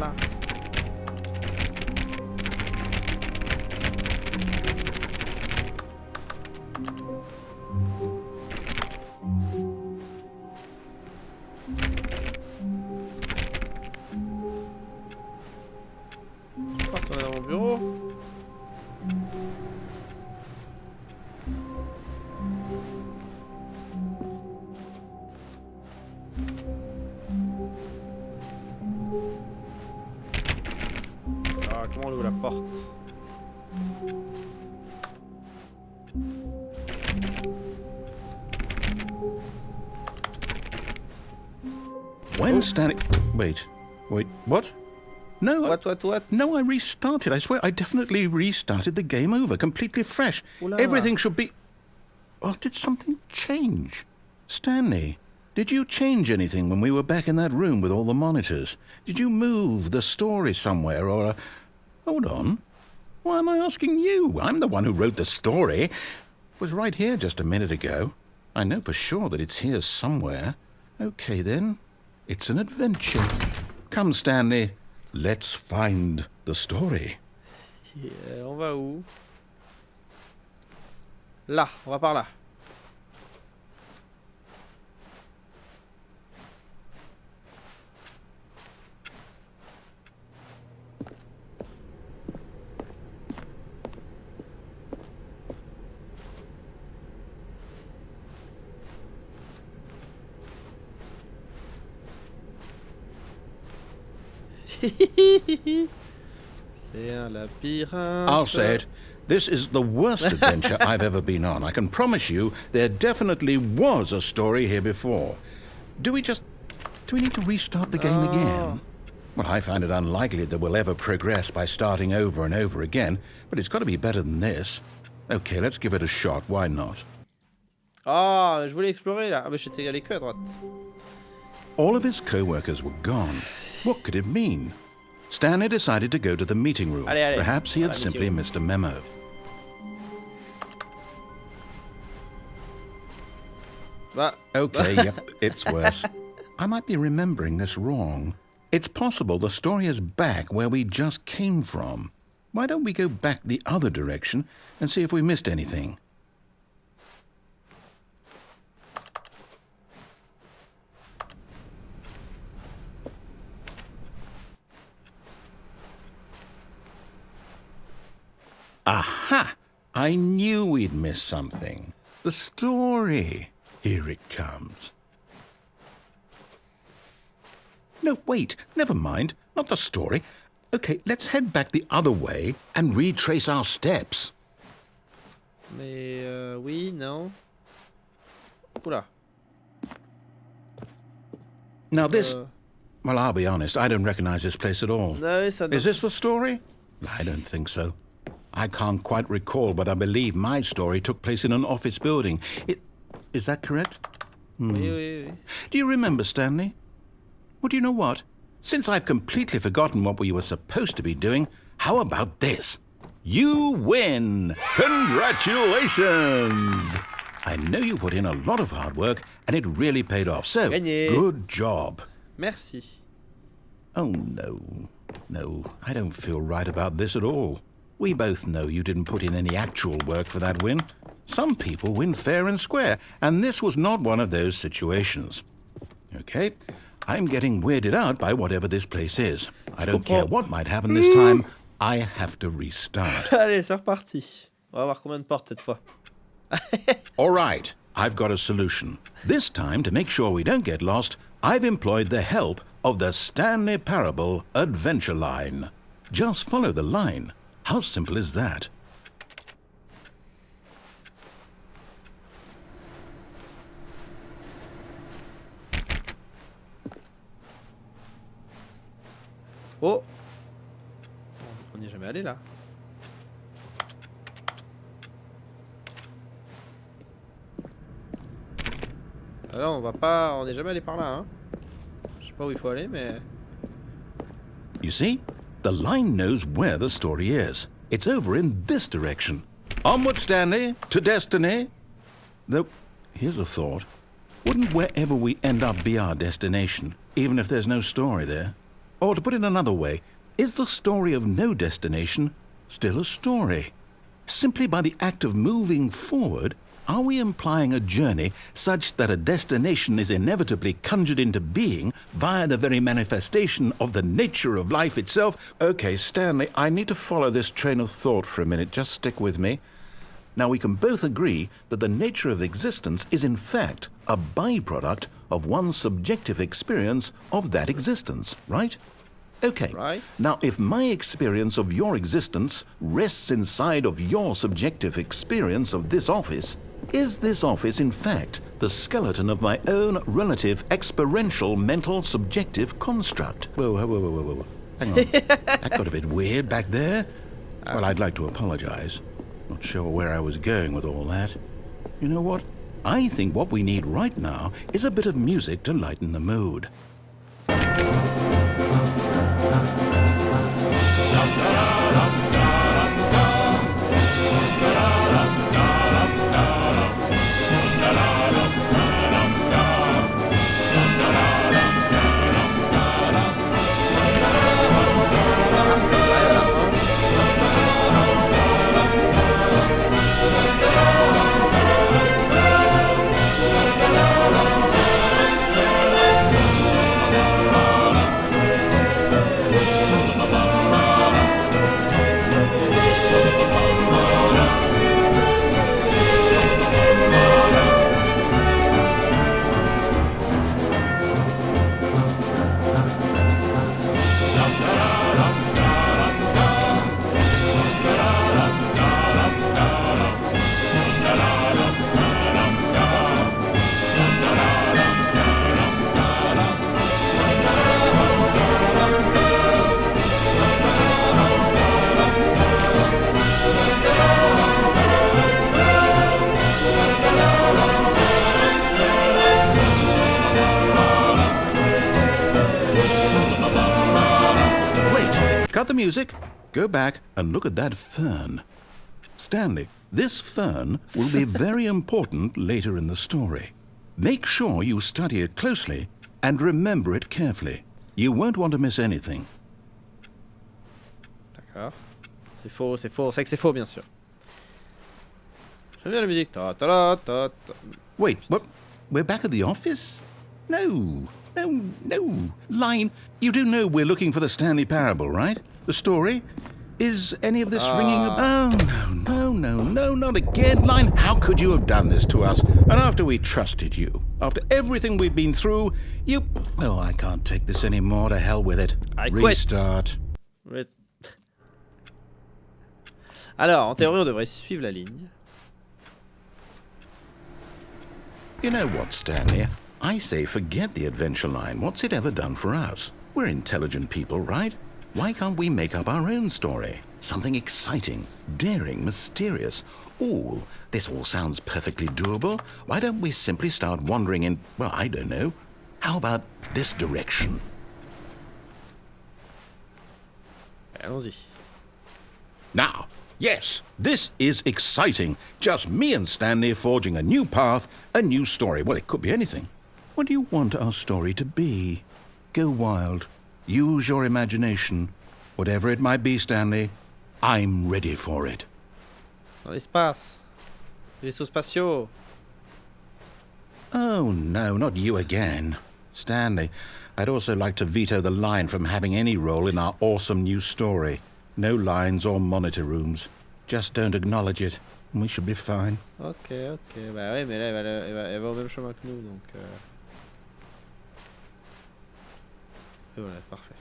Porte. When Stanley... Wait, what? No, What? No, I restarted. I swear, I definitely restarted the game over, completely fresh. Oula. Everything should be... Oh, did something change? Stanley, did you change anything when we were back in that room with all the monitors? Did you move the story somewhere, or... Hold on. Why am I asking you? I'm the one who wrote the story. It was right here just a minute ago. I know for sure that it's here somewhere. Okay, then. It's an adventure. Come, Stanley. Let's find the story. Yeah, on va où? Là, on va par là. C'est un labyrinthe. I'll say it. This is the worst adventure I've ever been on. I can promise you there definitely was a story here before. Do we need to restart the game again? Well, I find it unlikely that we'll ever progress by starting over and over again, but it's got to be better than this. Okay, let's give it a shot. Why not? Ah, je voulais explorer là. Ah, mais j'étais allé que à droite. All of his co-workers were gone. What could it mean? Stanley decided to go to the meeting room. Allez. Perhaps he had simply missed a memo. Bah. Okay, yep, it's worse. I might be remembering this wrong. It's possible the story is back where we just came from. Why don't we go back the other direction and see if we missed anything? Aha! I knew we'd miss something. The story. Here it comes. No, wait. Never mind. Not the story. Okay, let's head back the other way and retrace our steps. Mais oui, non. Oula. Now this... Well, I'll be honest. I don't recognize this place at all. No, ça Is this the story? I don't think so. I can't quite recall, but I believe my story took place in an office building. Is that correct? Oui. Do you remember, Stanley? Well, do you know what? Since I've completely forgotten what we were supposed to be doing, how about this? You win! Congratulations! I know you put in a lot of hard work, and it really paid off, so Gagné. Good job. Merci. Oh, no. No, I don't feel right about this at all. We both know you didn't put in any actual work for that win. Some people win fair and square, and this was not one of those situations. Okay, I'm getting weirded out by whatever this place is. I don't care what might happen this time. I have to restart. Allez, c'est reparti. On va voir combien de portes cette fois. All right, I've got a solution. This time, to make sure we don't get lost, I've employed the help of the Stanley Parable adventure line. Just follow the line. How simple is that? Oh! On n'y est jamais allé là. Alors on va pas, on n'est jamais allé par là, hein. Je sais pas où il faut aller, mais. You see? The line knows where the story is. It's over in this direction. Onward, Stanley, to destiny. Though, here's a thought. Wouldn't wherever we end up be our destination, even if there's no story there? Or to put it another way, is the story of no destination still a story? Simply by the act of moving forward, are we implying a journey such that a destination is inevitably conjured into being via the very manifestation of the nature of life itself? Okay, Stanley, I need to follow this train of thought for a minute. Just stick with me. Now, we can both agree that the nature of existence is in fact a byproduct of one's subjective experience of that existence, right? Okay, Right. now if my experience of your existence rests inside of your subjective experience of this office, is this office in fact the skeleton of my own relative experiential mental subjective construct? Whoa. Hang on. That got a bit weird back there. Well, I'd like to apologize. Not sure where I was going with all that. You know what? I think what we need right now is a bit of music to lighten the mood. Cut the music, go back and look at that fern. Stanley, this fern will be very important later in the story. Make sure you study it closely and remember it carefully. You won't want to miss anything. D'accord. C'est faux, c'est faux. C'est que c'est faux, bien sûr. J'aime bien la musique. Ta ta ta ta. Wait, what? We're back at the office? No. Line, you do know we're looking for the Stanley Parable, right? The story? Is any of this ringing a... Oh, no, not again. Line, how could you have done this to us? And after we trusted you, after everything we've been through, you... Oh, I can't take this anymore. To hell with it. I quit. Restart. Alors, en théorie, on devrait suivre la ligne. You know what, Stanley? I say forget the adventure line. What's it ever done for us? We're intelligent people, right? Why can't we make up our own story? Something exciting, daring, mysterious. Ooh, this all sounds perfectly doable. Why don't we simply start wandering in, well, I don't know. How about this direction? Allons-y. Now, yes, this is exciting. Just me and Stanley forging a new path, a new story. Well, it could be anything. What do you want our story to be? Go wild. Use your imagination. Whatever it might be, Stanley, I'm ready for it. Dans l'espace. Vaisseaux spatiaux. Oh, no, not you again. Stanley, I'd also like to veto the line from having any role in our awesome new story. No lines or monitor rooms. Just don't acknowledge it, and we should be fine. Ok. Bah ouais, mais là, elle va au même chemin que nous, donc... Et voilà, parfait.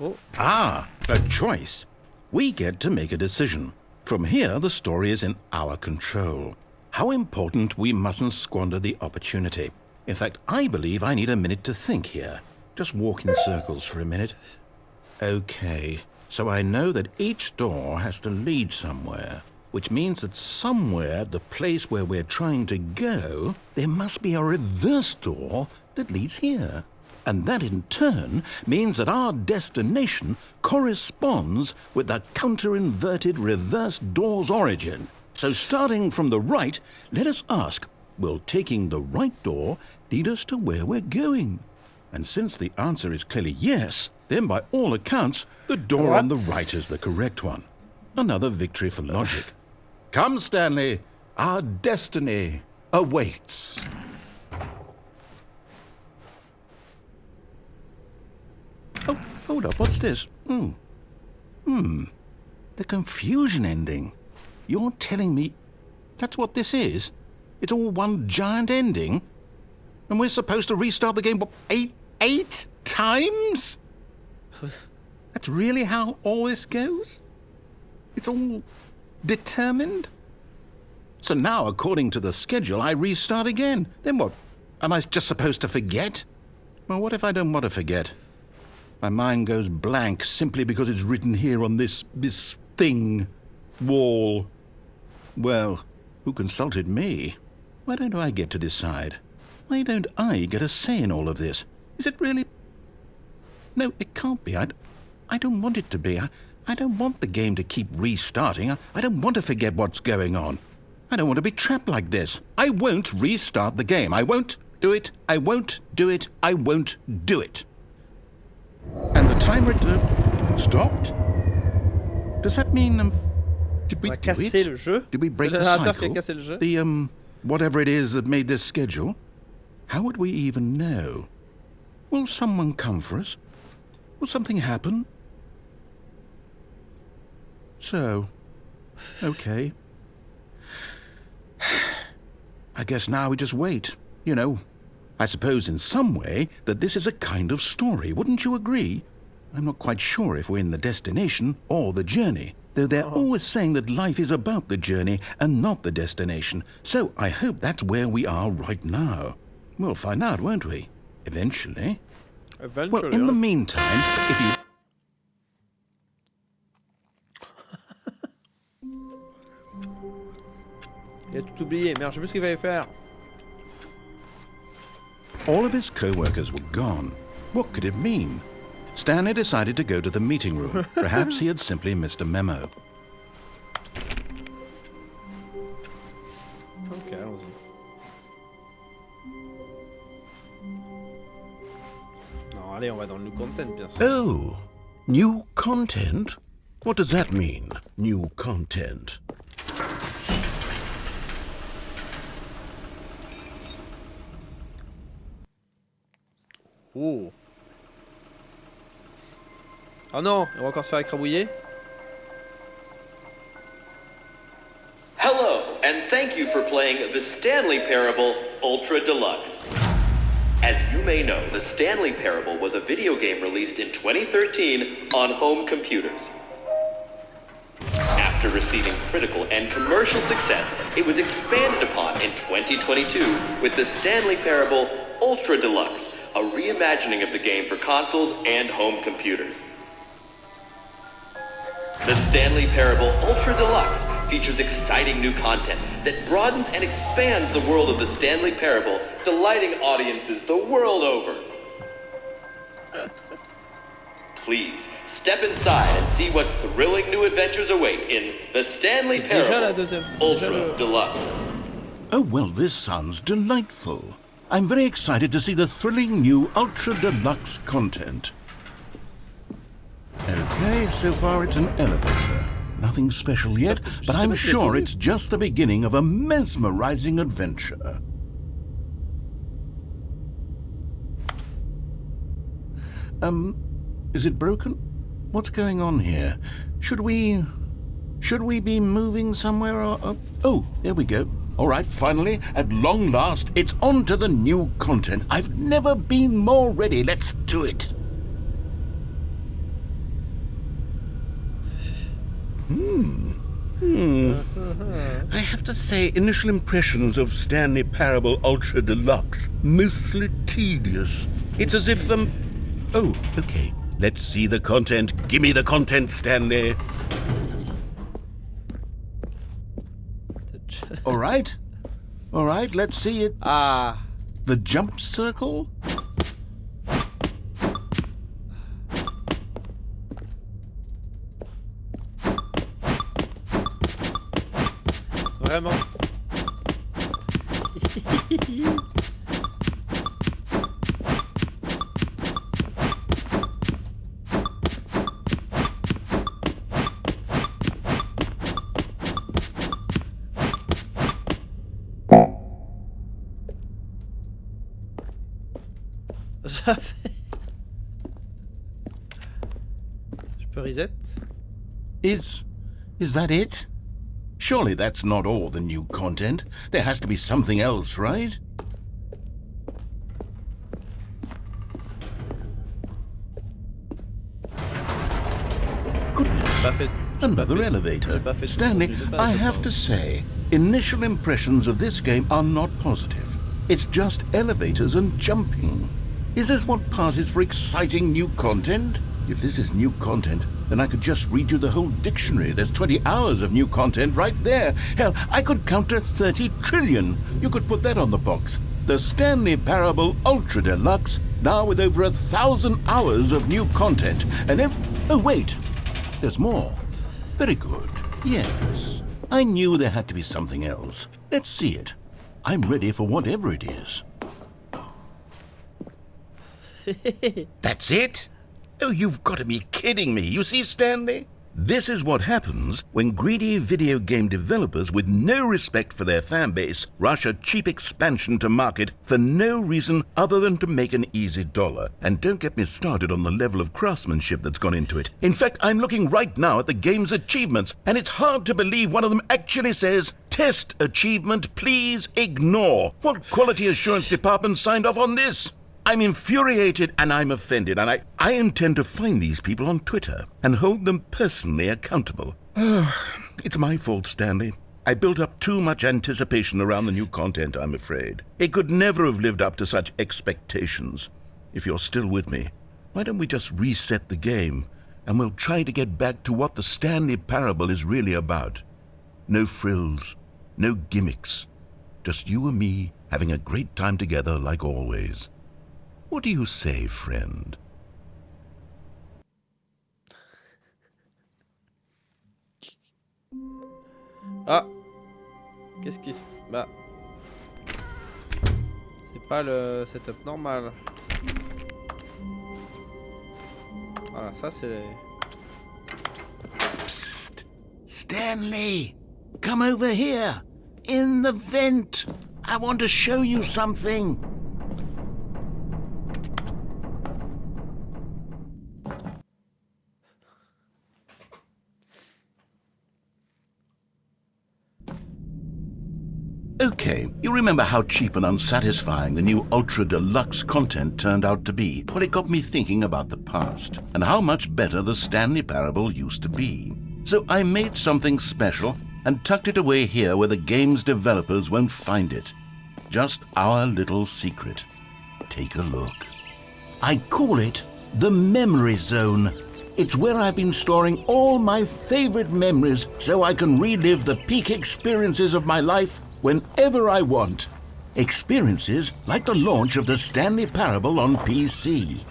Oh. Ah, a choice. We get to make a decision. From here, the story is in our control. How important we mustn't squander the opportunity. In fact, I believe I need a minute to think here. Just walk in circles for a minute. Okay, so I know that each door has to lead somewhere, which means that somewhere at the place where we're trying to go, there must be a reverse door that leads here. And that in turn means that our destination corresponds with the counter-inverted reverse door's origin. So starting from the right, let us ask, will taking the right door lead us to where we're going? And since the answer is clearly yes, then by all accounts, the door on the right is the correct one. Another victory for logic. Come, Stanley, our destiny awaits. Oh, hold up, what's this? The confusion ending. You're telling me that's what this is? It's all one giant ending? And we're supposed to restart the game, what, 8 8 times? That's really how all this goes? It's all determined? So now, according to the schedule, I restart again. Then what? Am I just supposed to forget? Well, what if I don't want to forget? My mind goes blank simply because it's written here on this thing, wall. Well, who consulted me? Why don't I get to decide? Why don't I get a say in all of this? Is it really? No, it can't be. I don't want it to be. I don't want the game to keep restarting. I don't want to forget what's going on. I don't want to be trapped like this. I won't restart the game. I won't do it. I won't do it. I won't do it. And the timer stopped? Does that mean did we On a do cassé it? le jeu. Did we break Le the narrateur qui a cycle? cassé le jeu. The whatever it is that made this schedule? How would we even know? Will someone come for us? Will something happen? So, okay. I guess now we just wait, you know. I suppose in some way that this is a kind of story, wouldn't you agree? I'm not quite sure if we're in the destination or the journey, though they're always saying that life is about the journey and not the destination. So I hope that's where we are right now. We'll find out, won't we? Eventually. Well, in the meantime, if you... Il a tout oublié. Merde, je sais plus ce qu'il fallait faire. All of his co-workers were gone. What could it mean? Stanley decided to go to the meeting room. Perhaps he had simply missed a memo. Ok, allons-y. Non, allez, on va dans le new content, bien sûr. Oh, new content? What does that mean, new content? Oh. Oh non, on va encore se faire écrabouiller. Hello, and thank you for playing the Stanley Parable Ultra Deluxe. As you may know, the Stanley Parable was a video game released in 2013 on home computers. After receiving critical and commercial success, it was expanded upon in 2022 with the Stanley Parable Ultra Deluxe, a reimagining of the game for consoles and home computers. The Stanley Parable Ultra Deluxe features exciting new content that broadens and expands the world of the Stanley Parable, delighting audiences the world over. Please, step inside and see what thrilling new adventures await in the Stanley Parable Ultra Deluxe. Oh, well, this sounds delightful. I'm very excited to see the thrilling new Ultra Deluxe content. Okay, so far it's an elevator. Nothing special yet, but I'm sure it's just the beginning of a mesmerizing adventure. Is it broken? What's going on here? Should we be moving somewhere or... Oh, there we go. All right, finally, at long last, it's on to the new content. I've never been more ready. Let's do it. I have to say, initial impressions of Stanley Parable Ultra Deluxe, mostly tedious. It's as if, Oh, okay. Let's see the content. Give me the content, Stanley. All right, let's see it. The jump circle? Vraiment. Ça fait... Je peux reset? Is that it? Surely that's not all the new content. There has to be something else, right? fait. Another elevator. pas fait Stanley, de base, I je have pense. to say, initial impressions of this game are not positive. It's just elevators and jumping. Is this what passes for exciting new content? If this is new content, then I could just read you the whole dictionary. There's 20 hours of new content right there. Hell, I could count to 30 trillion. You could put that on the box. The Stanley Parable Ultra Deluxe, now with over 1,000 hours of new content. And oh wait, there's more. Very good. Yes. I knew there had to be something else. Let's see it. I'm ready for whatever it is. That's it? Oh, you've got to be kidding me. You see, Stanley? This is what happens when greedy video game developers with no respect for their fan base rush a cheap expansion to market for no reason other than to make an easy dollar. And don't get me started on the level of craftsmanship that's gone into it. In fact, I'm looking right now at the game's achievements, and it's hard to believe one of them actually says, "Test achievement, please ignore." What quality assurance department signed off on this? I'm infuriated and I'm offended, and I intend to find these people on Twitter and hold them personally accountable. It's my fault, Stanley. I built up too much anticipation around the new content, I'm afraid. It could never have lived up to such expectations. If you're still with me, why don't we just reset the game and we'll try to get back to what the Stanley Parable is really about. No frills, no gimmicks. Just you and me having a great time together like always. What do you say, friend? Ah, qu'est-ce qui se... Bah... C'est pas le setup normal. Voilà, ça c'est... Psst! Stanley! Come over here! In the vent! I want to show you something! Okay, you remember how cheap and unsatisfying the new Ultra Deluxe content turned out to be? Well, it got me thinking about the past, and how much better the Stanley Parable used to be. So I made something special and tucked it away here where the game's developers won't find it. Just our little secret. Take a look. I call it the Memory Zone. It's where I've been storing all my favorite memories so I can relive the peak experiences of my life whenever I want. Experiences like the launch of the Stanley Parable on PC.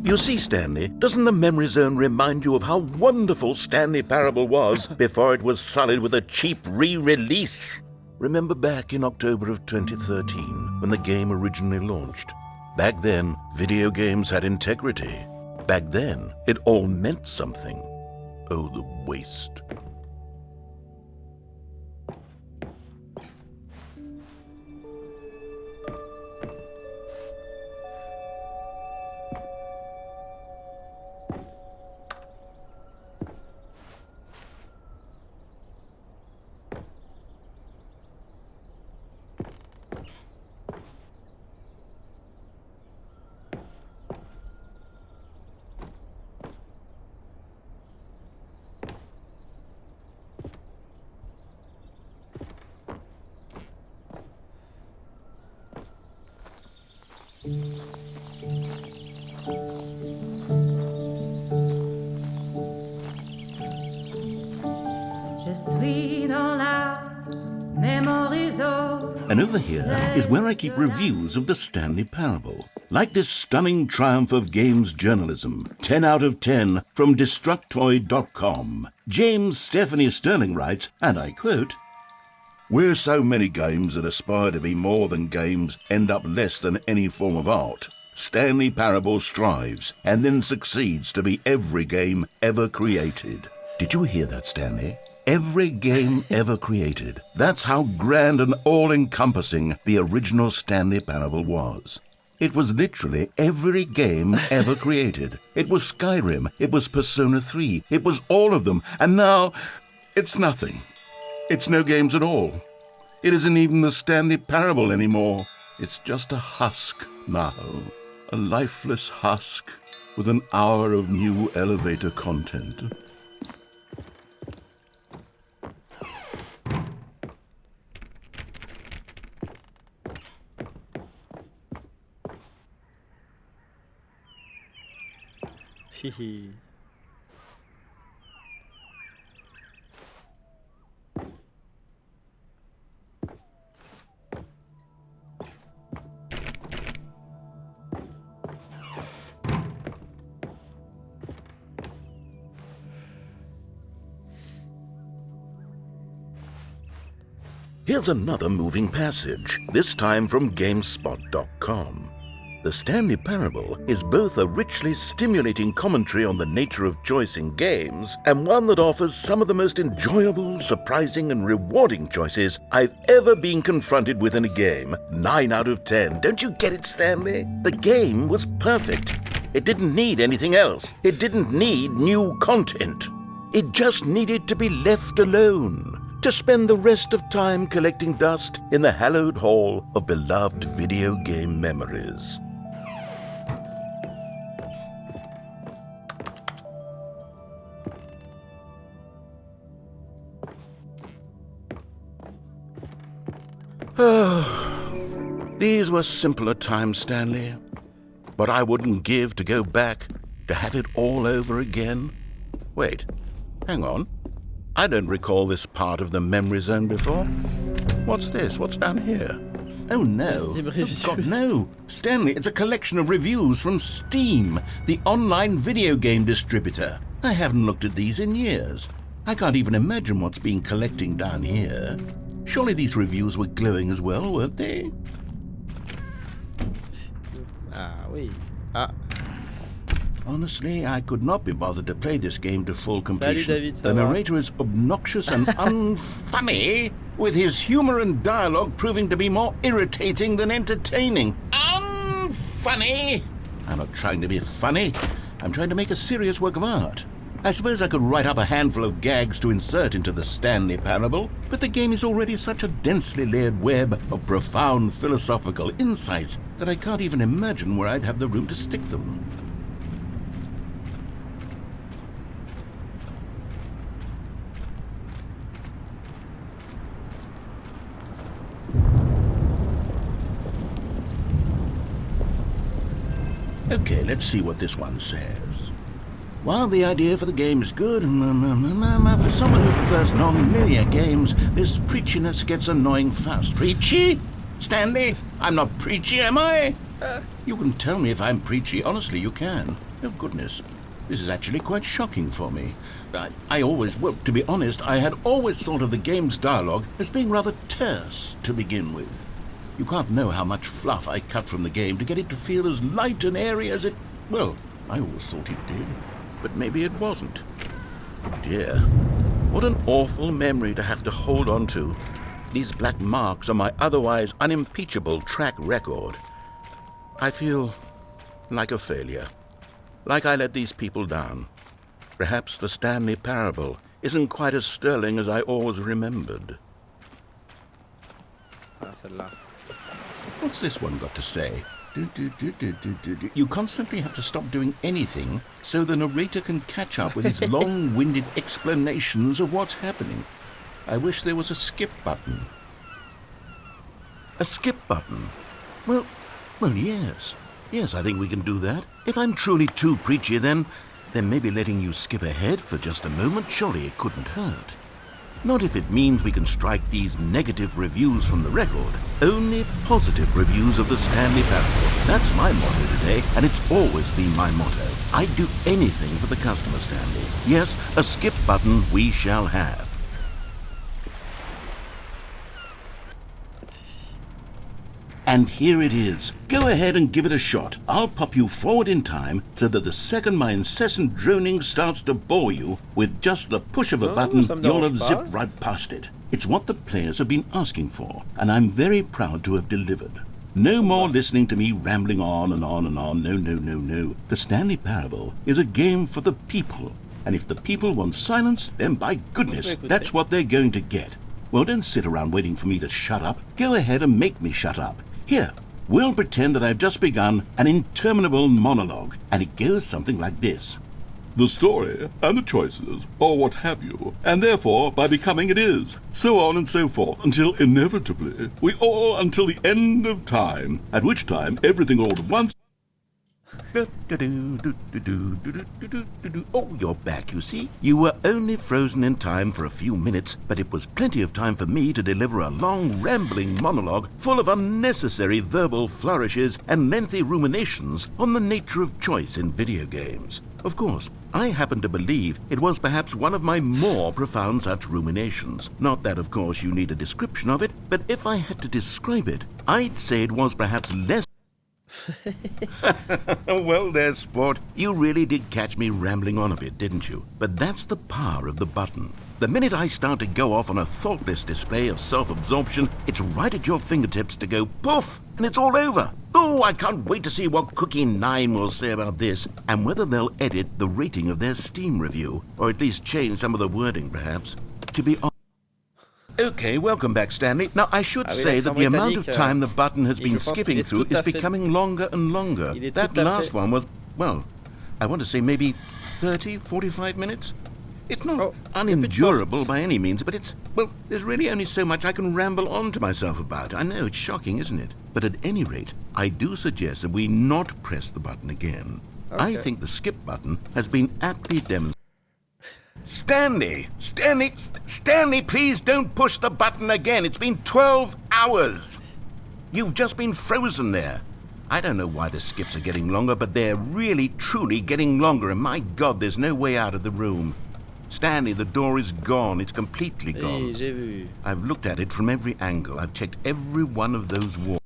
You see, Stanley, doesn't the Memory Zone remind you of how wonderful Stanley Parable was before it was sullied with a cheap re-release? Remember back in October of 2013, when the game originally launched? Back then, video games had integrity. Back then, it all meant something. Oh, the waste. And over here is where I keep reviews of the Stanley Parable. Like this stunning triumph of games journalism, 10 out of 10 from Destructoid.com. James Stephanie Sterling writes, and I quote, "Where so many games that aspire to be more than games end up less than any form of art, Stanley Parable strives and then succeeds to be every game ever created." Did you hear that, Stanley? Every game ever created. That's how grand and all-encompassing the original Stanley Parable was. It was literally every game ever created. It was Skyrim, it was Persona 3, it was all of them, and now it's nothing. It's no games at all. It isn't even the Stanley Parable anymore. It's just a husk now, a lifeless husk. with an hour of new elevator content. Hihi. Here's another moving passage, this time from GameSpot.com. The Stanley Parable is both a richly stimulating commentary on the nature of choice in games and one that offers some of the most enjoyable, surprising, and rewarding choices I've ever been confronted with in a game. 9 out of 10. Don't you get it, Stanley? The game was perfect. It didn't need anything else. It didn't need new content. It just needed to be left alone, to spend the rest of time collecting dust in the hallowed hall of beloved video game memories. These were simpler times, Stanley, but I wouldn't give to go back, to have it all over again. Wait, hang on. I don't recall this part of the memory zone before. What's this? What's down here? Oh no. Oh, God, no. Stanley, it's a collection of reviews from Steam, the online video game distributor. I haven't looked at these in years. I can't even imagine what's been collecting down here. Surely these reviews were glowing as well, weren't they? Ah, oui. Ah. Honestly, I could not be bothered to play this game to full completion. Salut, David, the narrator is obnoxious and unfunny, with his humor and dialogue proving to be more irritating than entertaining. Unfunny! I'm not trying to be funny. I'm trying to make a serious work of art. I suppose I could write up a handful of gags to insert into the Stanley Parable, but the game is already such a densely layered web of profound philosophical insights that I can't even imagine where I'd have the room to stick them. Okay, let's see what this one says. While the idea for the game is good, for someone who prefers non-linear games, this preachiness gets annoying fast. Preachy? Stanley, I'm not preachy, am I? You can tell me if I'm preachy. Honestly, you can. Oh, goodness. This is actually quite shocking for me. Well, to be honest, I had always thought of the game's dialogue as being rather terse to begin with. You can't know how much fluff I cut from the game to get it to feel as light and airy as it... Well, I always thought it did. But maybe it wasn't. Oh dear. What an awful memory to have to hold on to. These black marks on my otherwise unimpeachable track record. I feel like a failure. Like I let these people down. Perhaps the Stanley Parable isn't quite as sterling as I always remembered. Ah, celle-là. What's this one got to say? You constantly have to stop doing anything so the narrator can catch up with his long-winded explanations of what's happening. I wish there was a skip button. A skip button? Well, yes. Yes, I think we can do that. If I'm truly too preachy, then maybe letting you skip ahead for just a moment, surely it couldn't hurt. Not if it means we can strike these negative reviews from the record. Only positive reviews of the Stanley Parable. That's my motto today, and it's always been my motto. I'd do anything for the customer, Stanley. Yes, a skip button we shall have. And here it is. Go ahead and give it a shot. I'll pop you forward in time so that the second my incessant droning starts to bore you, with just the push of a button, you'll have zipped right past it. It's what the players have been asking for, and I'm very proud to have delivered. No more listening to me rambling on and on and on. No. The Stanley Parable is a game for the people, and if the people want silence, then by goodness, that's what they're going to get. Well, don't sit around waiting for me to shut up. Go ahead and make me shut up. Here, We'll pretend that I've just begun an interminable monologue, and it goes something like this. The story, and the choices, or what have you, and therefore, by becoming it is, so on and so forth, until inevitably, we all until the end of time, at which time everything all at once... Oh, you're back, you see. You were only frozen in time for a few minutes, but it was plenty of time for me to deliver a long, rambling monologue full of unnecessary verbal flourishes and lengthy ruminations on the nature of choice in video games. Of course, I happen to believe it was perhaps one of my more profound such ruminations. Not that, of course, you need a description of it, but if I had to describe it, I'd say it was perhaps less... Well there, sport. You really did catch me rambling on a bit, didn't you? But that's the power of the button. The minute I start to go off on a thoughtless display of self-absorption, it's right at your fingertips to go poof, and it's all over. Oh, I can't wait to see what Cookie 9 will say about this, and whether they'll edit the rating of their Steam review, or at least change some of the wording, perhaps. To be honest... Okay, welcome back, Stanley. Now, I should say that the amount of time the button has been skipping through is becoming longer and longer. That last one was, well, I want to say maybe 30, 45 minutes? It's not unendurable by any means, but it's, well, there's really only so much I can ramble on to myself about. I know, it's shocking, isn't it? But at any rate, I do suggest that we not press the button again. Okay. I think the skip button has been aptly demonstrated. Stanley, please don't push the button again. It's been 12 hours. You've just been frozen there. I don't know why the skips are getting longer, but they're really, truly getting longer, and my God, there's no way out of the room. Stanley, the door is gone. It's completely gone. I've looked at it from every angle. I've checked every one of those walls.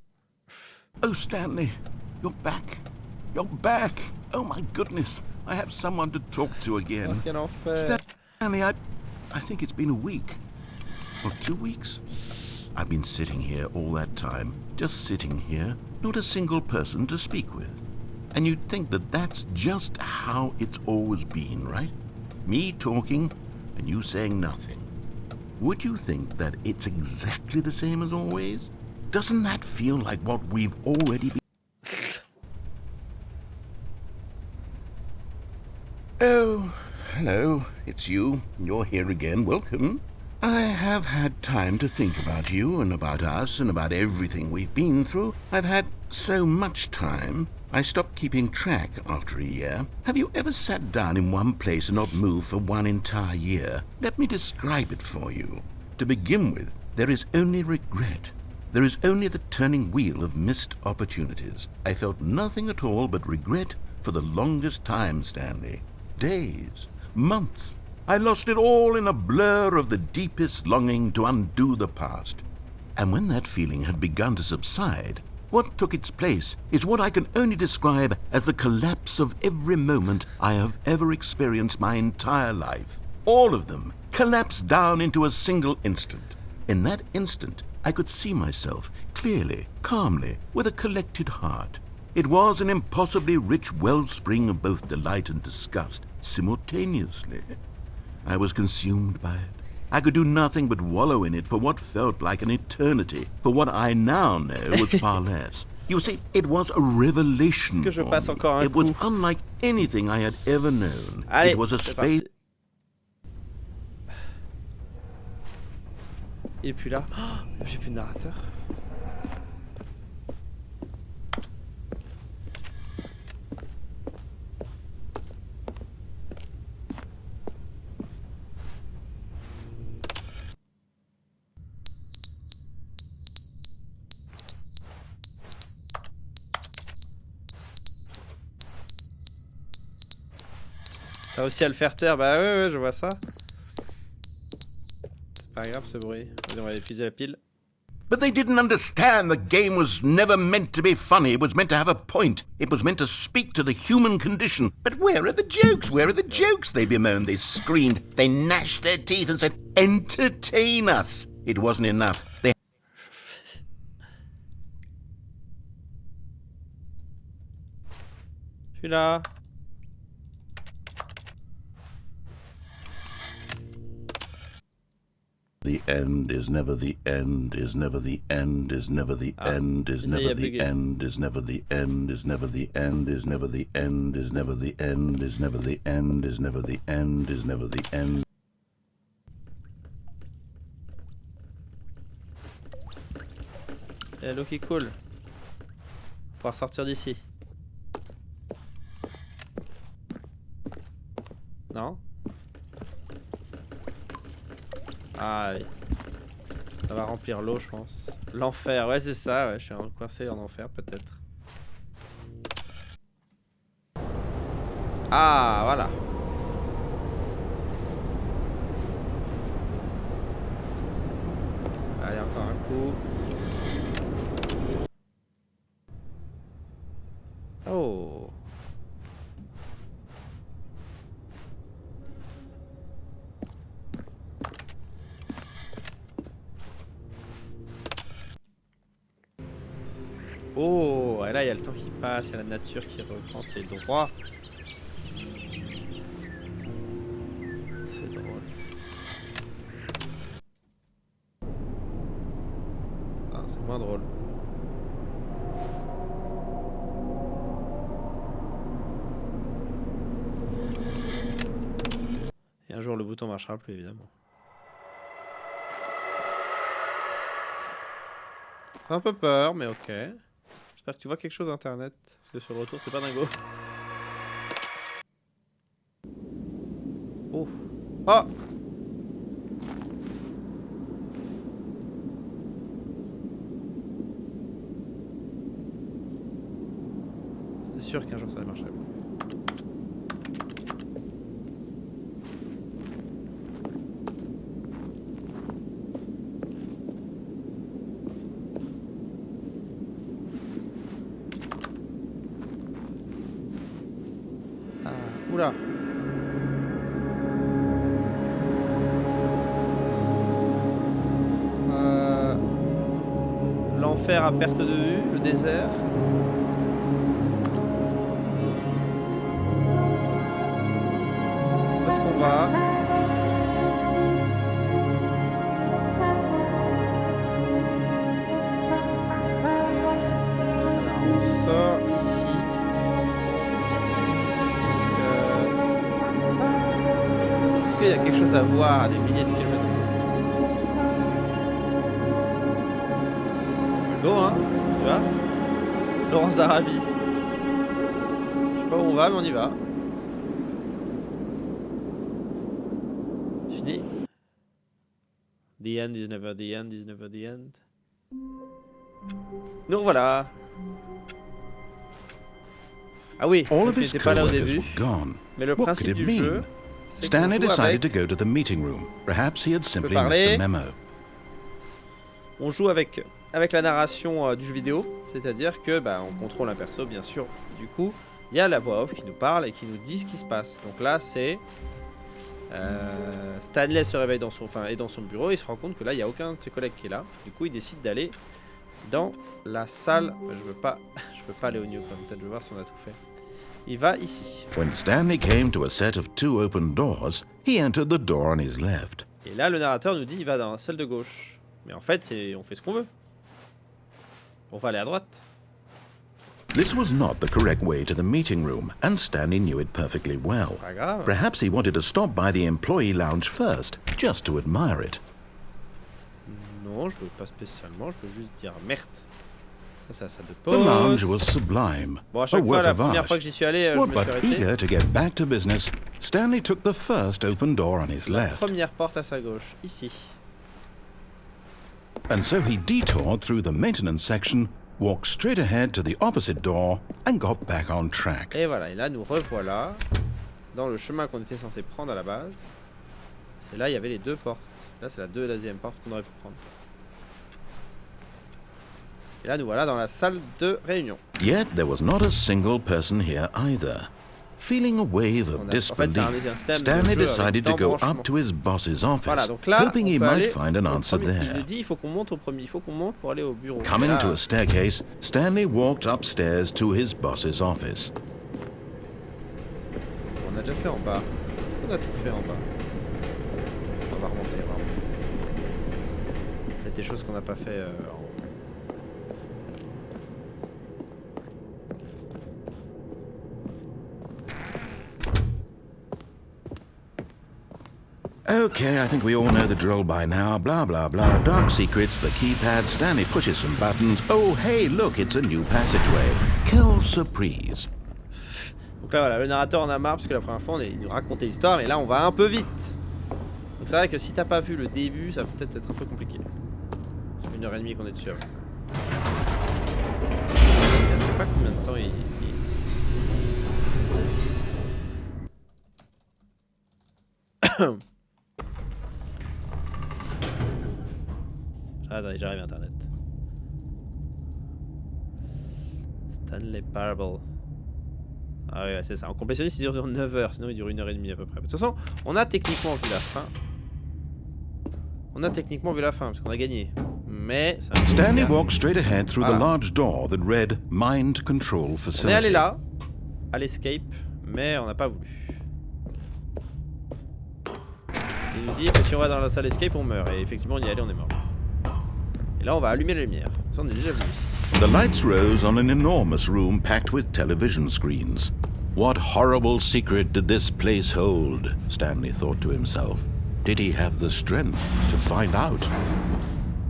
Oh, Stanley, you're back. You're back. Oh, my goodness. I have someone to talk to again. Stanley, I think it's been a week. Or 2 weeks. I've been sitting here all that time. Just sitting here. Not a single person to speak with. And you'd think that that's just how it's always been, right? Me talking and you saying nothing. Would you think that it's exactly the same as always? Doesn't that feel like what we've already been? Oh, hello, it's you. You're here again. Welcome. I have had time to think about you and about us and about everything we've been through. I've had so much time. I stopped keeping track after a year. Have you ever sat down in one place and not moved for one entire year? Let me describe it for you. To begin with, there is only regret. There is only the turning wheel of missed opportunities. I felt nothing at all but regret for the longest time, Stanley. Days, months. I lost it all in a blur of the deepest longing to undo the past. And when that feeling had begun to subside, what took its place is what I can only describe as the collapse of every moment I have ever experienced my entire life. All of them collapsed down into a single instant. In that instant, I could see myself clearly, calmly, with a collected heart. It was an impossibly rich wellspring of both delight and disgust simultaneously. I was consumed by it. I could do nothing but wallow in it for what felt like an eternity, for what I now know was far less. You see, it was a revelation for me. It was unlike anything I had ever known. Allez, it was a space... Il est plus là. Oh, j'ai plus de narrateur. T'as aussi à le faire taire, bah ouais, je vois ça. C'est pas grave ce bruit. Allez, on va épuiser la pile. But they didn't understand the game was never meant to be funny. It was meant to have a point. It was meant to speak to the human condition. But where are the jokes? Where are the jokes? They bemoaned, they screamed, they gnashed their teeth and said, entertain us. It wasn't enough. They... Je suis là. The end is never the end, is never the end, is never the end, is never the end, is never the end, is never the end, is never the end, is never the end, is never the end, is never the end, is never the end. Il y a l'eau qui coule. Pouvoir sortir d'ici. Non? Ah, allez. Ça va remplir l'eau, je pense. L'enfer, ouais, c'est ça, ouais. Je suis coincé en enfer, peut-être. Ah, voilà. Allez, encore un coup. Oh. Oh, et là il y a le temps qui passe, il y a la nature qui reprend ses droits. C'est drôle. Ah, c'est moins drôle. Et un jour le bouton marchera plus évidemment. J'ai un peu peur, mais ok. J'espère que tu vois quelque chose internet. Parce que sur le retour, c'est pas dingo. Oh. Oh. C'est sûr qu'un jour ça va marcher. Oula. L'enfer à perte de vue, le désert. Où est-ce qu'on va? Alors, on sort ici. Est-ce qu'il y a quelque chose à voir à des milliers de kilomètres? Go, hein, on y va. Laurence d'Arabie. Je sais pas où on va, mais on y va. Fini. The end is never the end is never the end. Nous revoilà. Ah oui, All on of his n'était pas là au co-workers début. were gone. Mais le What could principe it du mean? jeu, c'est Stanley qu'on joue decided avec... to go to the meeting room. Perhaps he had simply parler. missed a memo. On joue avec la narration du jeu vidéo, c'est-à-dire que on contrôle un perso bien sûr. Du coup, il y a la voix off qui nous parle et qui nous dit ce qui se passe. Donc là, c'est Stanley se réveille dans son bureau et il se rend compte que là, il n'y a aucun de ses collègues qui est là. Du coup, il décide d'aller dans la salle. Je veux pas aller au Newcomb. Peut-être je vais voir si on a tout fait. Il va ici. When Stanley came to a set of 2 open doors, he entered the door on his left. Et là, le narrateur nous dit il va dans celle de gauche. Mais en fait, on fait ce qu'on veut. On va aller à droite. This was not the correct way to the meeting room, and Stanley knew it perfectly well. Pas grave. Perhaps he wanted to stop by the employee lounge first, just to admire it. Non, je veux pas spécialement, je veux juste dire merde. Ça, c'est la salle de The lounge pause. was sublime, Bon, à a chaque fois, work la of première art. fois que j'y suis allé, je What, me suis but arrêté. eager to get back to business, Stanley took the first open door on his left, Première porte à sa gauche, ici. and so he detoured through the maintenance section, walked straight ahead to the opposite door, and got back on track. Et voilà, et là nous revoilà dans le chemin qu'on était censé prendre à la base. C'est là, il y avait les 2 portes. Là, c'est la deuxième porte qu'on aurait pu prendre. Et là, nous voilà dans la salle de réunion. Yet there was not a single person here either. Feeling a wave of disbelief, Stanley decided to go up to his boss's office, Voilà, donc là, hoping he on peut might aller find an au answer premier. Il there. nous dit il faut qu'on monte au premier, il faut qu'on monte pour aller au bureau. Coming Là, to a staircase, Stanley walked upstairs to his boss's office. on a déjà fait en bas. Est-ce qu'on a tout fait en bas? On va remonter, on va remonter. des choses qu'on n'a pas fait Okay, I think we all know the drill by now. Blah, blah, blah. Dark secrets, the keypad. Stanley pushes some buttons. Oh, hey, look, it's a new passageway. Quelle surprise. Donc là, voilà, le narrateur en a marre parce que la première fois, il nous racontait l'histoire, mais là, on va un peu vite. Donc c'est vrai que si t'as pas vu le début, ça va peut-être être un peu compliqué. Ça fait 1h30 qu'on est dessus. Je sais pas combien de temps il... Attendez, j'arrive à internet. Stanley Parable. Ah ouais, c'est ça. En complétionniste, il dure 9 heures, sinon il dure 1h30 à peu près. De toute façon, on a techniquement vu la fin. Parce qu'on a gagné. Mais ça Stanley walked straight ahead through the large door that read Mind Control Facility. On est allé là, à l'escape, mais on n'a pas voulu. Il nous dit que si on va dans la salle escape, on meurt. Et effectivement, on y est allé, on est mort. Et là, on va allumer la lumière. Ça, on est déjà venu ici. The lights rose on an enormous room packed with television screens. What horrible secret did this place hold? Stanley thought to himself. Did he have the strength to find out?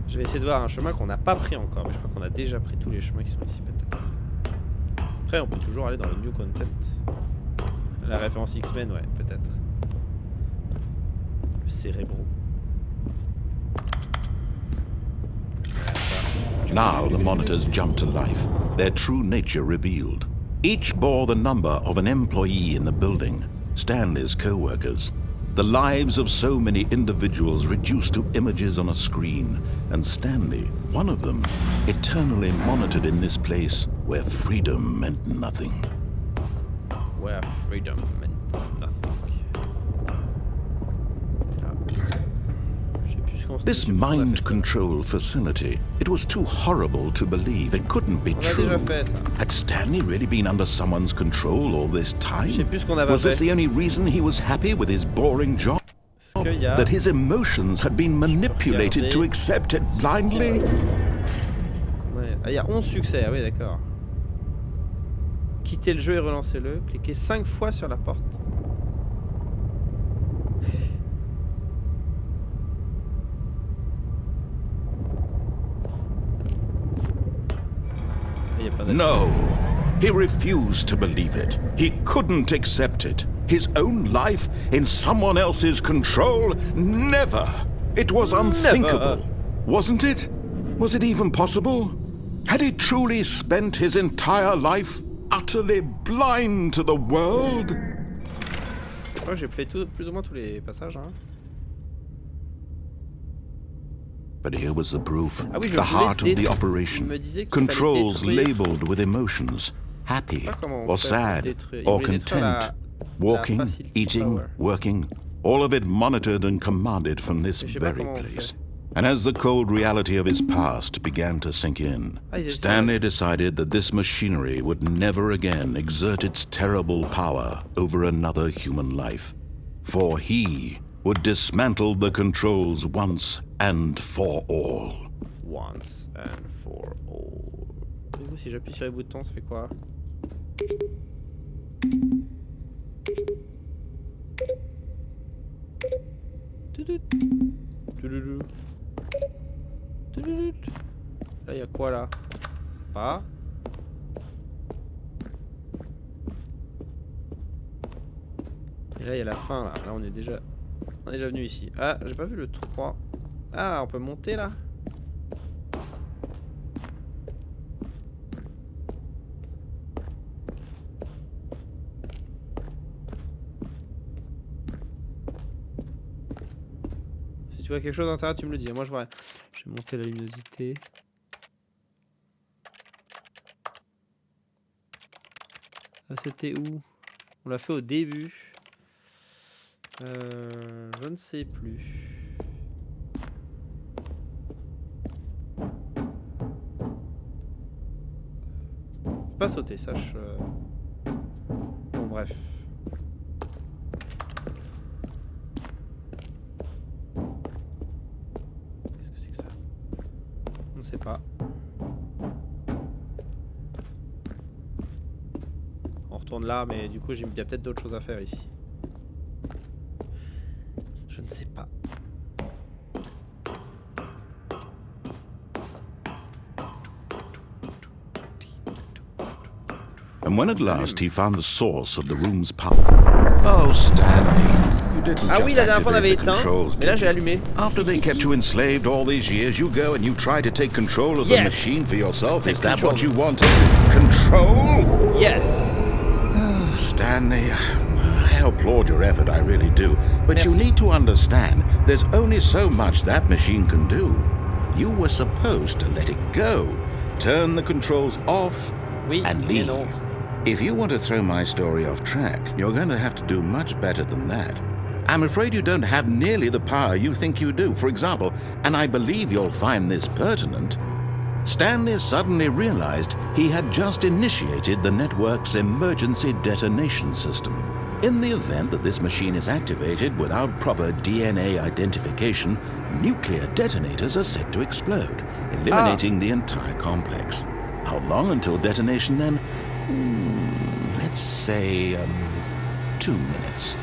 Je vais essayer de voir un chemin qu'on n'a pas pris encore, mais je crois qu'on a déjà pris tous les chemins qui sont ici peut-être. Après, on peut toujours aller dans le new content. La référence X-Men, ouais, peut-être. Le cérébro. Now the monitors jumped to life, their true nature revealed. Each bore the number of an employee in the building, Stanley's co-workers. The lives of so many individuals reduced to images on a screen, and Stanley, one of them, eternally monitored in this place where freedom meant nothing. Where freedom meant nothing. This mind control facility, it was too horrible to believe. It couldn't be true. Had Stanley really been under someone's control all this time? Was this the only reason he was happy with his boring job? That his emotions had been manipulated to accept it blindly? Il y a 11 succès, ah oui d'accord. Quittez le jeu et relancez-le. Cliquez 5 fois sur la porte. No, he refused to believe it. He couldn't accept it. His own life in someone else's control? Never! It was unthinkable. Wasn't it? Was it even possible? Had he truly spent his entire life utterly blind to the world? Je crois que j'ai fait plus ou moins tous les passages, hein. But here was the proof, the heart of the operation. Controls labeled with emotions, happy or sad or content, walking, eating, working, all of it monitored and commanded from this very place. And as the cold reality of his past began to sink in, Stanley decided that this machinery would never again exert its terrible power over another human life. For he would dismantle the controls once and for all. Once and for all. Et vous, si j'appuie sur les boutons, ça fait quoi? Là, il y a quoi là? C'est pas. Et là, il y a la fin là. Là, on est déjà venu ici. Ah, j'ai pas vu le 3. Ah, on peut monter là? Si tu vois quelque chose à l'intérieur, tu me le dis. Moi, je vois rien. Je vais monter la luminosité. Ah, c'était où? On l'a fait au début. Je ne sais plus. Faut pas sauter, sache. Bon, bref. Qu'est-ce que c'est que ça? sais pas. On retourne là, mais du coup, il y a peut-être d'autres choses à faire ici. Je ne sais pas. And when at last he found the source of the room's power... Oh, Stanley, you didn't Ah oui, la dernière fois on avait just activate the éteint, controls, mais là did j'ai you? allumé. After they kept you enslaved all these years, you go and you try to take control of the Yes. machine for yourself. Take Is that control. what you wanted? Control? Yes. Oh, Stanley, I applaud your effort, I really do. But you Merci. need to understand, there's only so much that machine can do. You were supposed to let it go, turn the controls off, Oui, and et leave. non. If you want to throw my story off track, you're going to have to do much better than that. I'm afraid you don't have nearly the power you think you do. For example, and I believe you'll find this pertinent, Stanley suddenly realized he had just initiated the network's emergency detonation system. In the event that this machine is activated without proper DNA identification, nuclear detonators are set to explode, eliminating the entire complex. How long until detonation then? Let's say 2 minutes.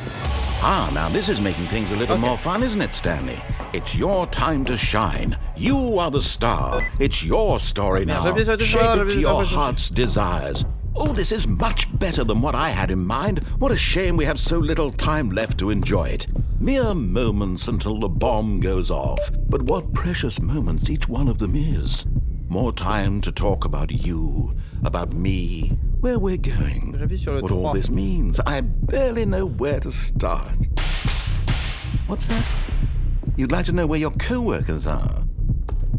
Ah, now this is making things a little more fun, isn't it, Stanley? It's your time to shine. You are the star. It's your story now. j'appuie sur le Shape touche, it j'appuie to your sur- heart's desires. Oh, this is much better than what I had in mind. What a shame we have so little time left to enjoy it. Mere moments until the bomb goes off. But what precious moments each one of them is. More time to talk about you, about me, where we're going, J'appuie sur le what all 3. this means. I barely know where to start. What's that? You'd like to know where your co-workers are?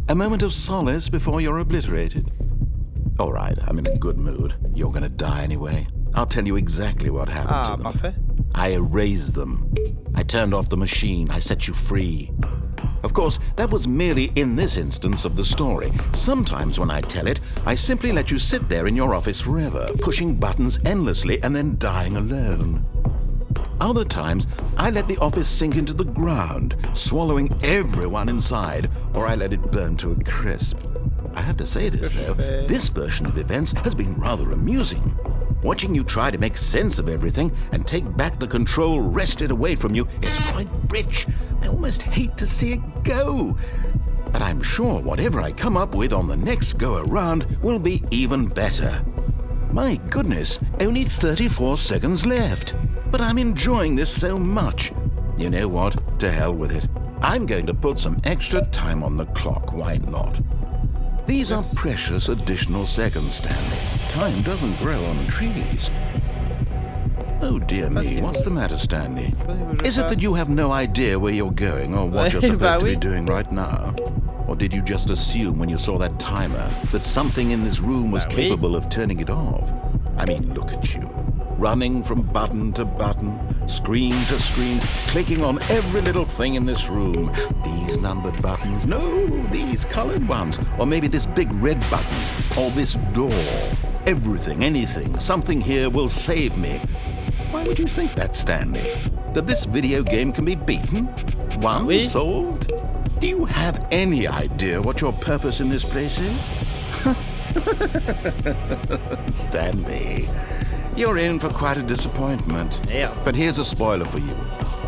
A moment of solace before you're obliterated? All right, I'm in a good mood. You're gonna die anyway. I'll tell you exactly what happened to them. Parfait. I erased them. I turned off the machine. I set you free. Of course, that was merely in this instance of the story. Sometimes when I tell it, I simply let you sit there in your office forever, pushing buttons endlessly and then dying alone. Other times, I let the office sink into the ground, swallowing everyone inside, or I let it burn to a crisp. I have to say this, though, this version of events has been rather amusing. Watching you try to make sense of everything and take back the control wrested away from you, it's quite rich. I almost hate to see it go. But I'm sure whatever I come up with on the next go-around will be even better. My goodness, only 34 seconds left. But I'm enjoying this so much. You know what? To hell with it. I'm going to put some extra time on the clock, why not? These are precious additional seconds, Stanley. Time doesn't grow on trees. Oh dear me, what's the matter, Stanley? Is it that you have no idea where you're going or what you're supposed to be doing right now? Or did you just assume when you saw that timer that something in this room was capable of turning it off? I mean, look at you. Running from button to button, screen to screen, clicking on every little thing in this room. These numbered buttons, no, these colored ones. Or maybe this big red button, or this door. Everything, anything, something here will save me. Why would you think that, Stanley? That this video game can be beaten? Won? Solved? Do you have any idea what your purpose in this place is? Stanley, you're in for quite a disappointment. Yeah. But here's a spoiler for you.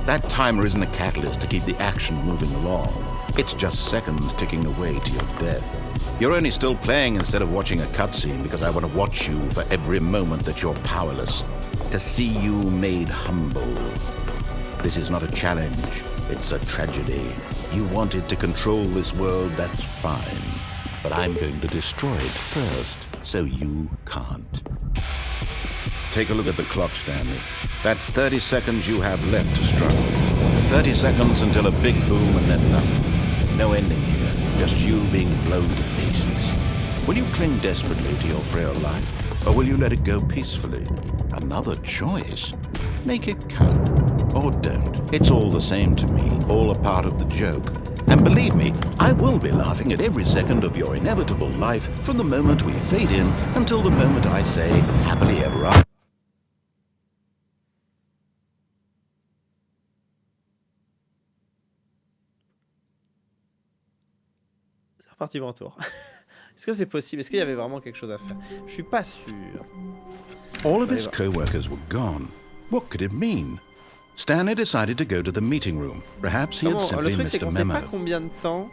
That timer isn't a catalyst to keep the action moving along. It's just seconds ticking away to your death. You're only still playing instead of watching a cutscene because I want to watch you for every moment that you're powerless. To see you made humble. This is not a challenge. It's a tragedy. You wanted to control this world, that's fine. But I'm going to destroy it first, so you can't. Take a look at the clock, Stanley. That's 30 seconds you have left to struggle. 30 seconds until a big boom and then nothing. No ending here, just you being blown to pieces. Will you cling desperately to your frail life, or will you let it go peacefully? Another choice. Make it count, or don't. It's all the same to me, all a part of the joke. And believe me, I will be laughing at every second of your inevitable life from the moment we fade in until the moment I say, happily ever after. reparti pour un tour. Est-ce que c'est possible? Est-ce qu'il y avait vraiment quelque chose à faire? Je suis pas sûr. All of his co-workers were gone. What could it mean? Stanley decided to go to the meeting room. Perhaps he had Le simply truc c'est missed a qu'on sait memo. pas combien de temps.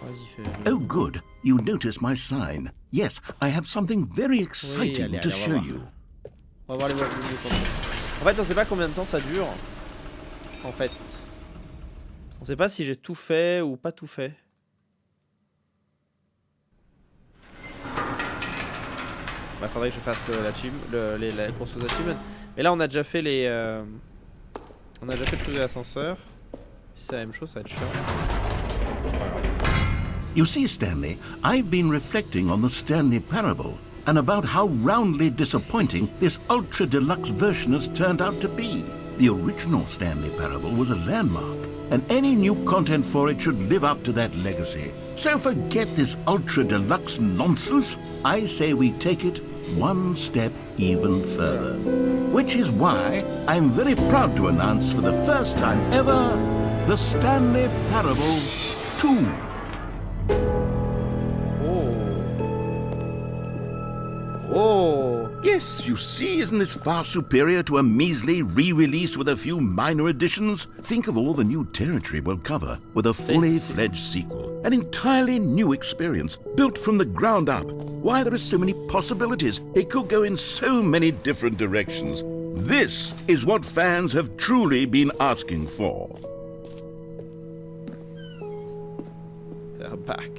Vas-y, fais. Oh, good. You noticed my sign. Yes, I have something very exciting allez, to on va show voir. you. On va voir les mots. En fait, on sait pas combien de temps ça dure. En fait, on sait pas si j'ai tout fait ou pas tout fait. Bah, faudrait que je fasse la course aux achievements. Mais là, on a déjà fait les. On a déjà fait le truc de l'ascenseur. Si c'est la même chose, ça va être chiant. You see, Stanley, I've been reflecting on the Stanley Parable and about how roundly disappointing this ultra deluxe version has turned out to be. The original Stanley Parable was a landmark, and any new content for it should live up to that legacy. So forget this ultra deluxe nonsense. I say we take it one step even further. Which is why I'm very proud to announce for the first time ever, the Stanley Parable 2. Oh! Yes, you see, isn't this far superior to a measly re-release with a few minor additions? Think of all the new territory we'll cover with a fully fledged sequel. An entirely new experience, built from the ground up. Why, there are so many possibilities. It could go in so many different directions. This is what fans have truly been asking for. They're back.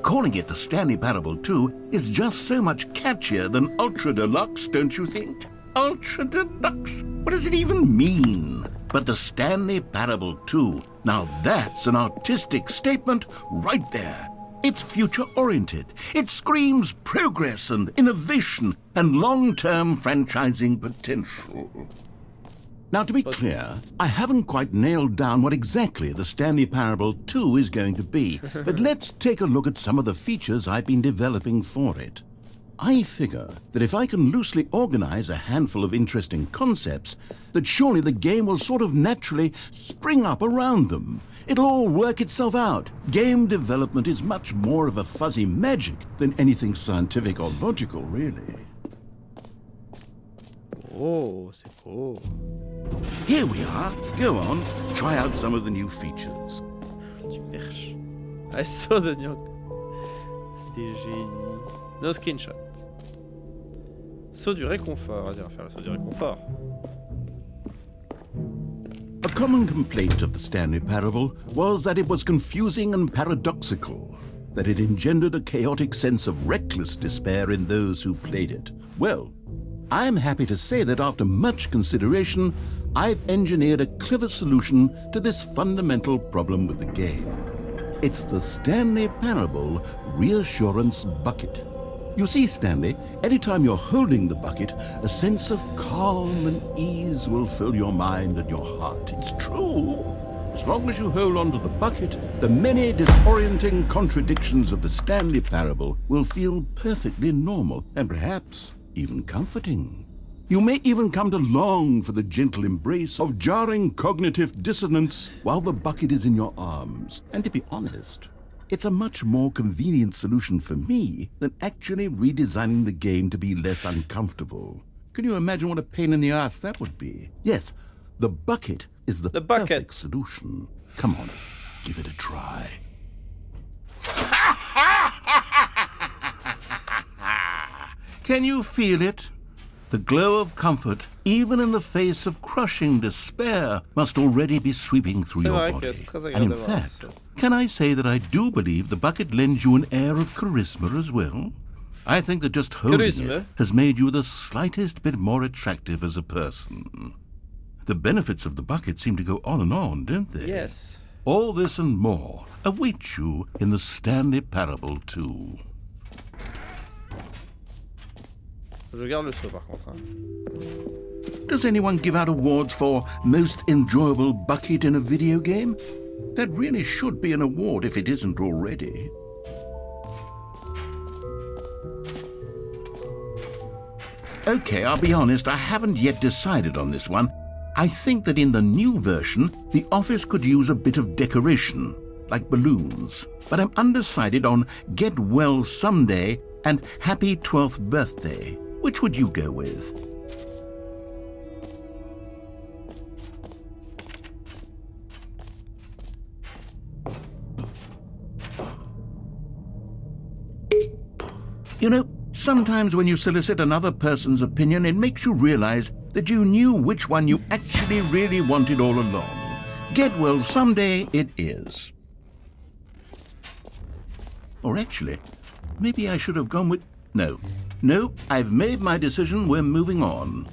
Calling it the Stanley Parable 2 is just so much catchier than Ultra Deluxe, don't you think? Ultra Deluxe? What does it even mean? But the Stanley Parable 2, now that's an artistic statement right there. It's future-oriented. It screams progress and innovation and long-term franchising potential. Now, to be clear, I haven't quite nailed down what exactly the Stanley Parable 2 is going to be, but let's take a look at some of the features I've been developing for it. I figure that if I can loosely organize a handful of interesting concepts, that surely the game will sort of naturally spring up around them. It'll all work itself out. Game development is much more of a fuzzy magic than anything scientific or logical, really. Oh, c'est beau. Here we are. Go on, try out some of the new features. Tu perches. I saw the new. C'est des génies. No screenshot. Saut du réconfort. Vas-y, on va faire le saut du réconfort. A common complaint of the Stanley Parable was that it was confusing and paradoxical, that it engendered a chaotic sense of reckless despair in those who played it. Well, I'm happy to say that after much consideration, I've engineered a clever solution to this fundamental problem with the game. It's the Stanley Parable Reassurance Bucket. You see, Stanley, anytime you're holding the bucket, a sense of calm and ease will fill your mind and your heart. It's true. As long as you hold on to the bucket, the many disorienting contradictions of the Stanley Parable will feel perfectly normal and perhaps even comforting. You may even come to long for the gentle embrace of jarring cognitive dissonance while the bucket is in your arms. And to be honest, it's a much more convenient solution for me than actually redesigning the game to be less uncomfortable. Can you imagine what a pain in the ass that would be? Yes, the bucket is the perfect solution. Come on, give it a try. Can you feel it? The glow of comfort, even in the face of crushing despair, must already be sweeping through your body. And in fact, can I say that I do believe the bucket lends you an air of charisma as well? I think that just holding it has made you the slightest bit more attractive as a person. The benefits of the bucket seem to go on, don't they? Yes. All this and more await you in the Stanley Parable 2. Je garde le saut par contre. Hein. Does anyone give out awards for most enjoyable bucket in a video game? That really should be an award if it isn't already. Okay, I'll be honest, I haven't yet decided on this one. I think that in the new version, the office could use a bit of decoration. like balloons, but I'm undecided on get well someday and happy 12th birthday. Which would you go with? You know, sometimes when you solicit another person's opinion, it makes you realize that you knew which one you actually really wanted all along. Get well someday it is. Or actually, maybe I should have gone with... No, I've made my decision, we're moving on.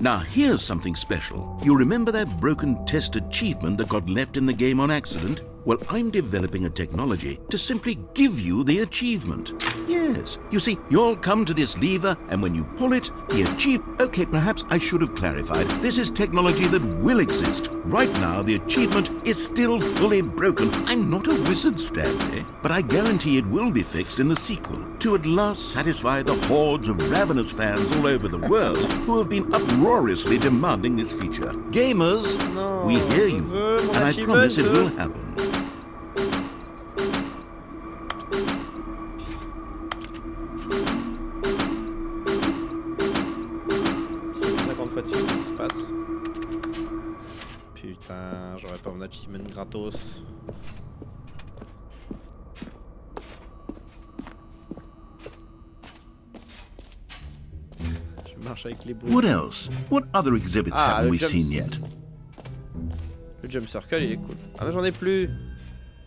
Now, here's something special. You remember that broken test achievement that got left in the game on accident? Well, I'm developing a technology to simply give you the achievement. Yes. You see, you'll come to this lever, and when you pull it, the achievement... Okay, perhaps I should have clarified. This is technology that will exist. Right now, the achievement is still fully broken. I'm not a wizard, Stanley, but I guarantee it will be fixed in the sequel to at last satisfy the hordes of ravenous fans all over the world who have been uproariously demanding this feature. Gamers, No, we hear you, mon and I achievement, promise it will happen. 50 fois dessus, qu'est-ce qui se passe? Putain, j'aurais pas mon achievement gratos. Je marche avec les bouts. What else? What other exhibits haven't le we jump- seen yet? Le jump circle, il est cool. Ah, mais j'en ai plus.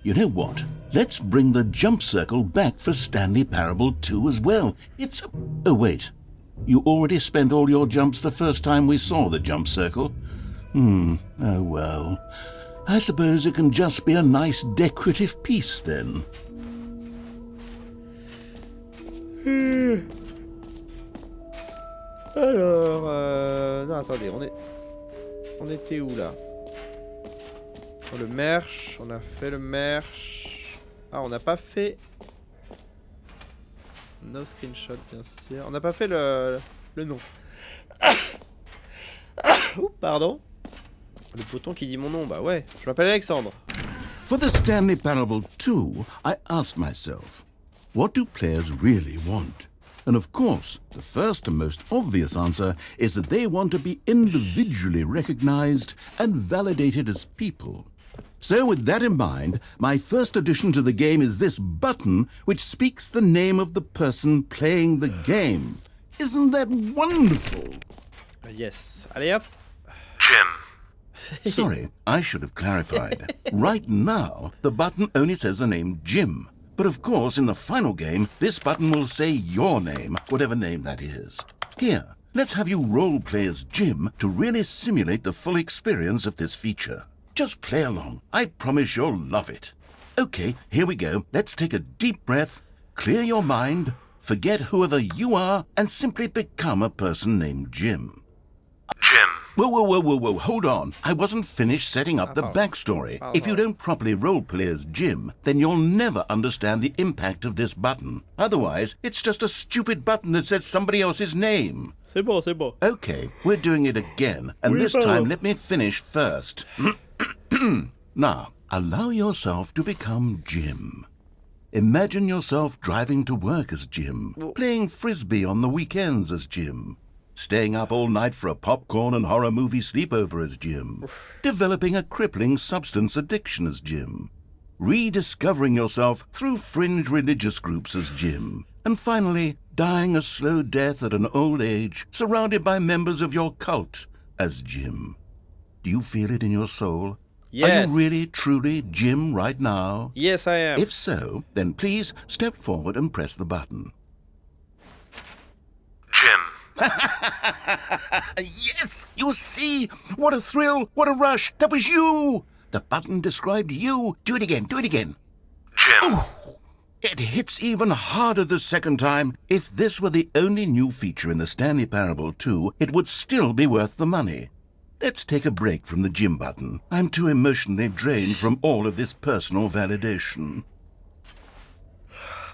You know what? Let's bring the jump circle back for Stanley Parable 2 as well. It's... Oh, wait. You already spent all your jumps the first time we saw the jump circle? Oh well. I suppose it can just be a nice decorative piece then. Alors, non, attendez, on était où là? Le merch, on a fait le merch. Ah, on n'a pas fait... No screenshot, bien sûr. On n'a pas fait le nom. Ouh, pardon. Le bouton qui dit mon nom, bah ouais, je m'appelle Alexandre. For the Stanley Parable 2, I asked myself, what do players really want? And of course, the first and most obvious answer is that they want to be individually recognized and validated as people. So with that in mind, my first addition to the game is this button which speaks the name of the person playing the game. Isn't that wonderful? Yes. Allez hop. Jim. Sorry, I should have clarified. Right now, the button only says the name Jim. But of course, in the final game, this button will say your name, whatever name that is. Here, let's have you role-play as Jim to really simulate the full experience of this feature. Just play along. I promise you'll love it. Okay, here we go. Let's take a deep breath, clear your mind, forget whoever you are, and simply become a person named Jim. Jim. Whoa, hold on. I wasn't finished setting up the backstory. If you don't properly roleplay as Jim, then you'll never understand the impact of this button. Otherwise, it's just a stupid button that says somebody else's name. C'est bon, c'est bon. Okay, we're doing it again, and this time let me finish first. Now, allow yourself to become Jim. Imagine yourself driving to work as Jim, playing frisbee on the weekends as Jim, staying up all night for a popcorn and horror movie sleepover as Jim, developing a crippling substance addiction as Jim, rediscovering yourself through fringe religious groups as Jim, and finally, dying a slow death at an old age, surrounded by members of your cult as Jim. Do you feel it in your soul? Yes. Are you really, truly Jim right now? Yes, I am. If so, then please step forward and press the button. Jim. Yes! You see? What a thrill! What a rush! That was you! The button described you. Do it again. Jim. It hits even harder the second time. If this were the only new feature in the Stanley Parable 2, it would still be worth the money. Let's take a break from the Jim button. I'm too emotionally drained from all of this personal validation.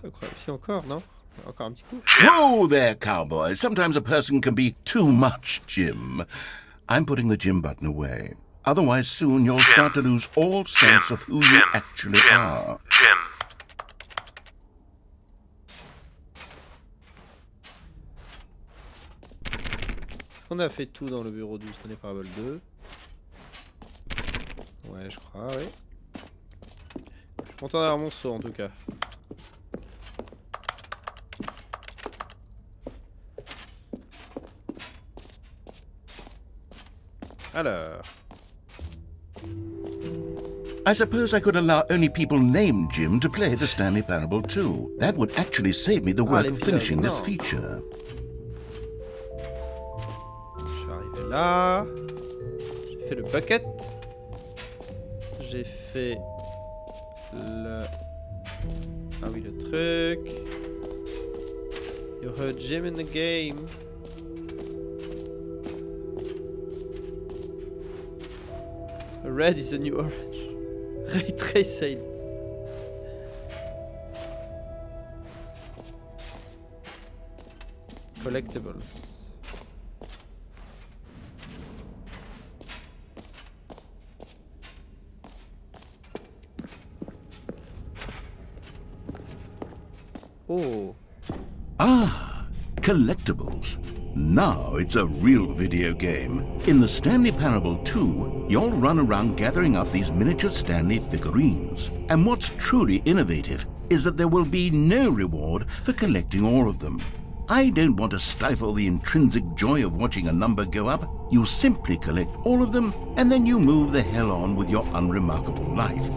Ici encore, non? Encore un petit coup. Whoa there, cowboy. Sometimes a person can be too much, Jim. I'm putting the Jim button away. Otherwise, soon you'll start to lose all sense of who you actually are. Est-ce qu'on a fait tout dans le bureau du Stanley Parable 2? Ouais, je crois, oui. Je suis content d'avoir mon saut en tout cas. Alors. I suppose I could allow only people named Jim to play the Stanley Parable too. That would actually save me the work of finishing this feature. Je suis arrivé là. J'ai fait le bucket. J'ai fait le... Ah oui, le truc. You heard Jim in the game. Red is the new orange. Ray traced. Collectibles. Oh. Ah, collectibles. Now it's a real video game. In the Stanley Parable 2, you'll run around gathering up these miniature Stanley figurines. And what's truly innovative is that there will be no reward for collecting all of them. I don't want to stifle the intrinsic joy of watching a number go up. You simply collect all of them, and then you move the hell on with your unremarkable life.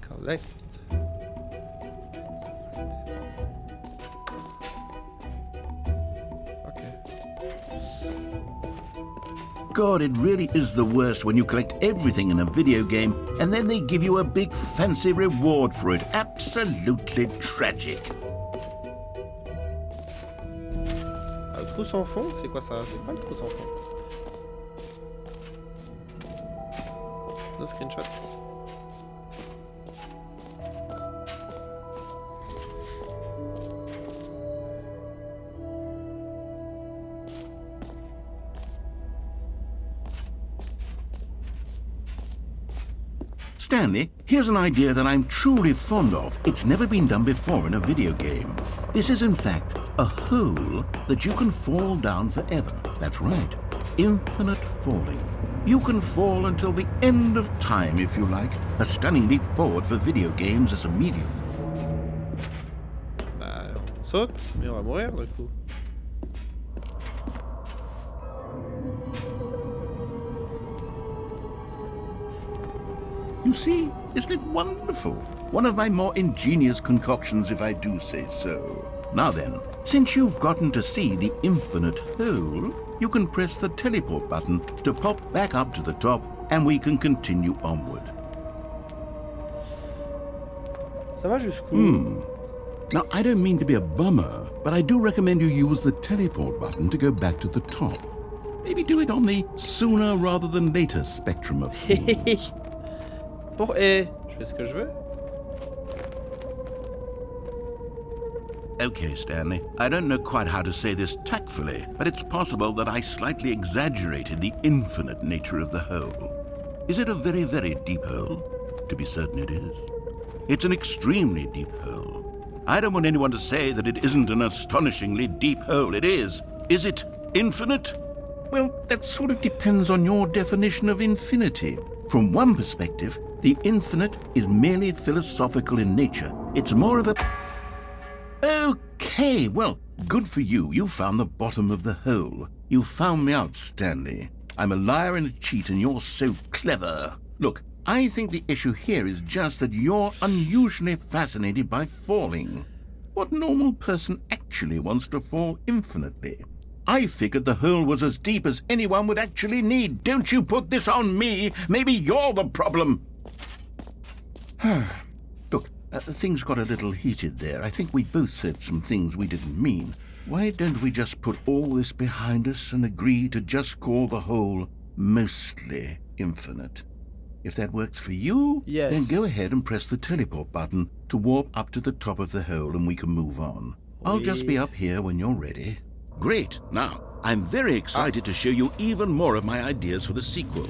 Collect. Okay. God, it really is the worst when you collect everything in a video game and then they give you a big fancy reward for it. Absolutely tragic. Le trou sans fond, c'est quoi ça? J'ai pas le trou sans fond. No screenshot. Stanley, here's an idea that I'm truly fond of. It's never been done before in a video game. This is in fact a hole that you can fall down forever. That's right, infinite falling. You can fall until the end of time if you like. A stunning leap forward for video games as a medium. Bah, on saute, mais on va mourir du coup. You see, isn't it wonderful? One of my more ingenious concoctions, if I do say so. Now then, since you've gotten to see the infinite hole, you can press the teleport button to pop back up to the top, and we can continue onward. Ça va jusqu'où? Now, I don't mean to be a bummer, but I do recommend you use the teleport button to go back to the top. Maybe do it on the sooner rather than later spectrum of things. Pour je fais ce que je veux. Okay, Stanley, I don't know quite how to say this tactfully, but it's possible that I slightly exaggerated the infinite nature of the hole. Is it a very, very deep hole? To be certain it is. It's an extremely deep hole. I don't want anyone to say that it isn't an astonishingly deep hole. It is. Is it infinite? Well, that sort of depends on your definition of infinity. From one perspective, the infinite is merely philosophical in nature. It's more of a... Okay, well, good for you. You found the bottom of the hole. You found me out, Stanley. I'm a liar and a cheat, and you're so clever. Look, I think the issue here is just that you're unusually fascinated by falling. What normal person actually wants to fall infinitely? I figured the hole was as deep as anyone would actually need. Don't you put this on me. Maybe you're the problem. Look, things got a little heated there. I think we both said some things we didn't mean. Why don't we just put all this behind us and agree to just call the hole mostly infinite. If that works for you, Yes. then go ahead and press the teleport button to warp up to the top of the hole and we can move on. I'll just be up here when you're ready. Great. Now, I'm very excited to show you even more of my ideas for the sequel.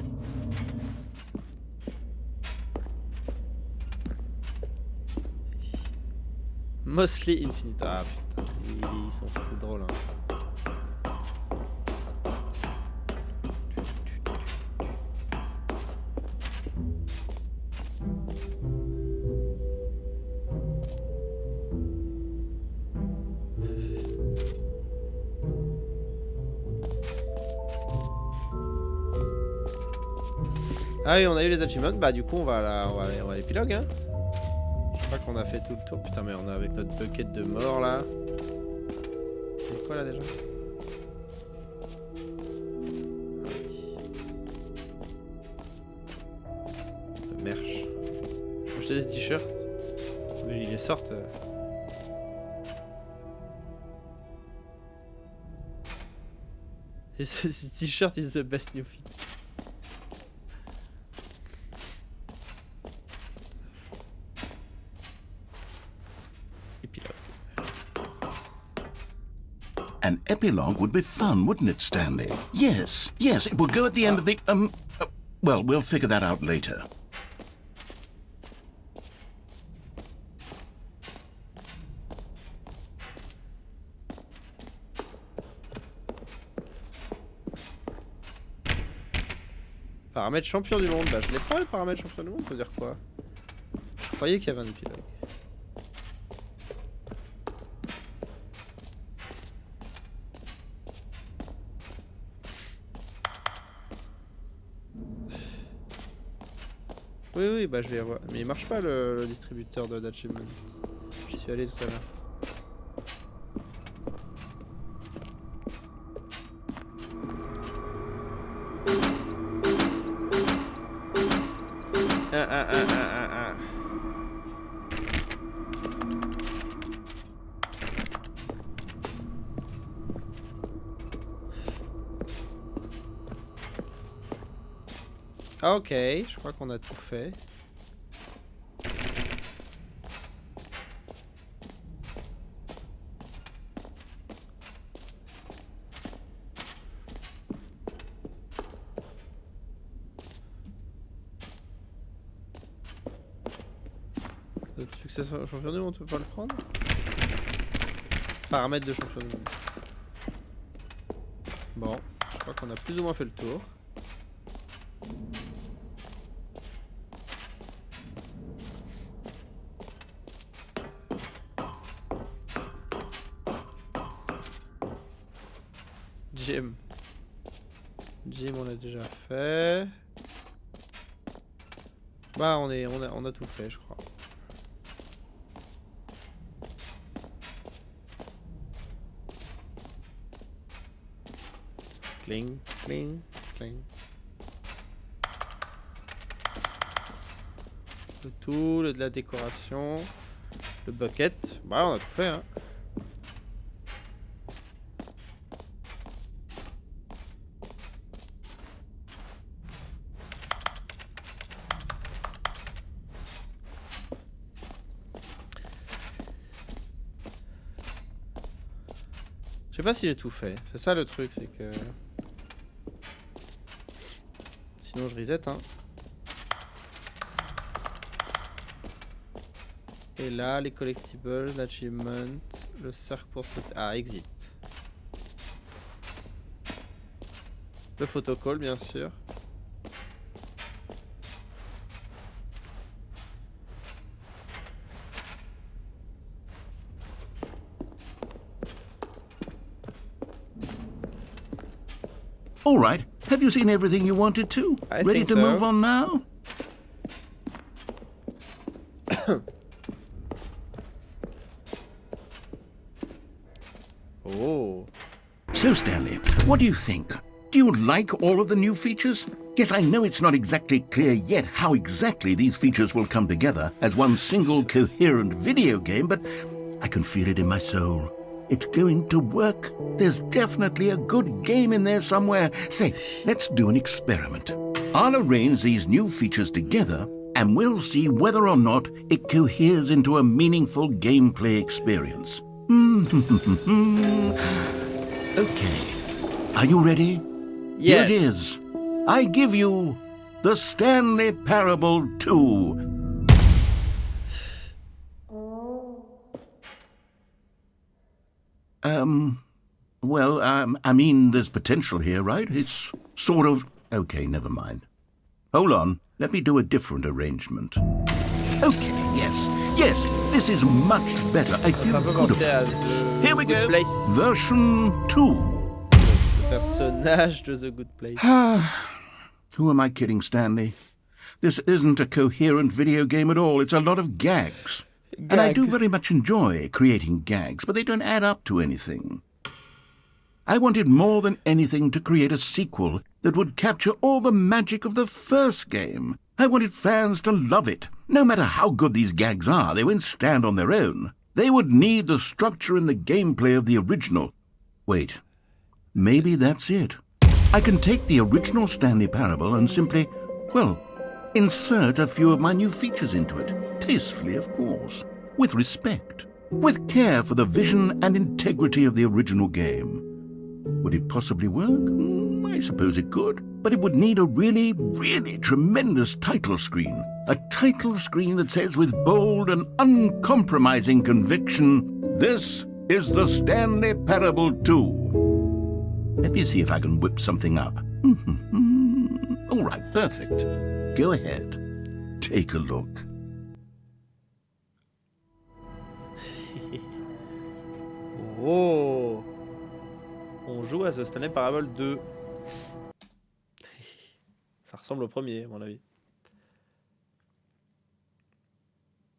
Mostly Infinite. Ah putain, ils sont trop drôles. Hein. Ah oui, on a eu les achievements, bah du coup on va à l'épilogue hein. Je crois qu'on a fait tout le tour. Putain mais on est avec notre bucket de mort là. C'est quoi là déjà? Le merch. Faut acheter des t-shirts. Mais ils les sortent. Et ce t-shirt is the best new fit. An epilogue would be fun, wouldn't it, Stanley? Yes, yes, it would go at the end of the, well, we'll figure that out later. Paramètres champion du monde. Bah je l'ai pas le paramètre champion du monde, ça veut dire quoi? Je croyais qu'il y avait un épilogue. Oui, oui, bah je vais revoir. Mais il marche pas le distributeur d'achievement. J'y suis allé tout à l'heure. Ah ok, je crois qu'on a tout fait. Notre succès sur le champion du monde, on peut pas le prendre? Paramètres de champion du monde. Bon, je crois qu'on a plus ou moins fait le tour. Gym on l'a déjà fait. Bah on a tout fait je crois. Cling, cling, cling. Le tout, de la décoration, le bucket. Bah on a tout fait hein. Je sais pas si j'ai tout fait. C'est ça le truc, c'est que... Sinon je reset hein. Et là, les collectibles, l'achievement, le cercle pour sauter. Ah, exit. Le photocall, bien sûr. All right. Have you seen everything you wanted to? I Ready think to so. move on now? Oh. So, Stanley, what do you think? Do you like all of the new features? Yes, I know it's not exactly clear yet how exactly these features will come together as one single coherent video game, but I can feel it in my soul. It's going to work. There's definitely a good game in there somewhere. Say, let's do an experiment. I'll arrange these new features together, and we'll see whether or not it coheres into a meaningful gameplay experience. Okay. Are you ready? Yes. Here it is. I give you the Stanley Parable 2. I mean, there's potential here, right? It's sort of... Okay, never mind. Hold on, let me do a different arrangement. Okay, yes, this is much better. I feel Un peu good penser à about this. The Here we Good go. Place. Version 2. Le personnage de The Good Place. Who am I kidding, Stanley? This isn't a coherent video game at all. It's a lot of gags. And I do very much enjoy creating gags, but they don't add up to anything. I wanted more than anything to create a sequel that would capture all the magic of the first game. I wanted fans to love it. No matter how good these gags are, they won't stand on their own. They would need the structure and the gameplay of the original. Wait, maybe that's it. I can take the original Stanley Parable and simply, well, insert a few of my new features into it. Tastefully, of course. With respect. With care for the vision and integrity of the original game. Would it possibly work? I suppose it could. But it would need a really, really tremendous title screen. A title screen that says with bold and uncompromising conviction, "This is the Stanley Parable 2. Let me see if I can whip something up. All right, perfect. Go ahead. Take a look. Oh! On joue à The Stanley Parable 2. Ça ressemble au premier, à mon avis.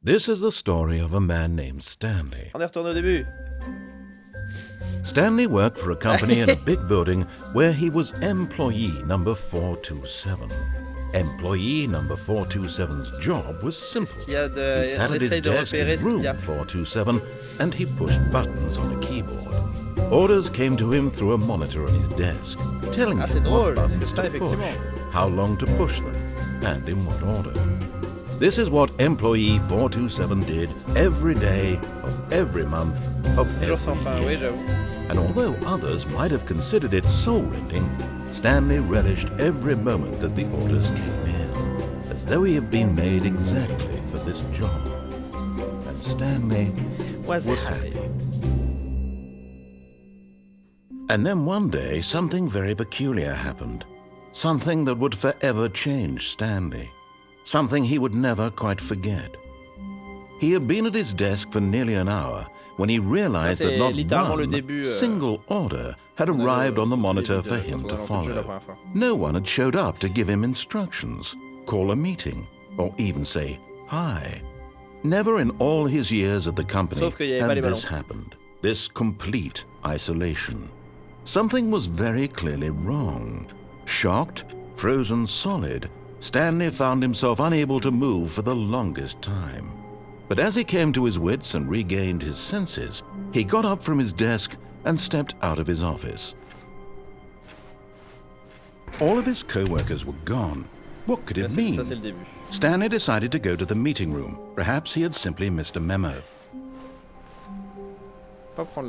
This is the story of a man named Stanley. On est retourné au début. Stanley worked for a company in a big building where he was employee number 427. Employee number 427's job was simple. Qui a de... He sat on at his essaye de desk repérer in ce room qu'il y a. 427 and he pushed buttons on a keyboard. Orders came to him through a monitor on his desk, telling Ah, c'est him drôle, what parce que buttons ça, to push, effectivement. how long to push them, and in what order. This is what employee 427 did every day of every month of Toujours every sans fin, year. oui, j'avoue. And although others might have considered it soul-rending, Stanley relished every moment that the orders came in, as though he had been made exactly for this job. And Stanley Was happy. And then one day, something very peculiar happened. Something that would forever change Stanley. Something he would never quite forget. He had been at his desk for nearly an hour when he realized that not one single order had arrived on the monitor for him to follow. No one had showed up to give him instructions, call a meeting, or even say hi. Never in all his years at the company had this happened, this complete isolation. Something was very clearly wrong. Shocked, frozen solid, Stanley found himself unable to move for the longest time. But as he came to his wits and regained his senses, he got up from his desk and stepped out of his office. All of his co-workers were gone. What could it mean? Ça, c'est le début. Stanley decided to go to the meeting room. Perhaps he had simply missed a memo. Pas prendre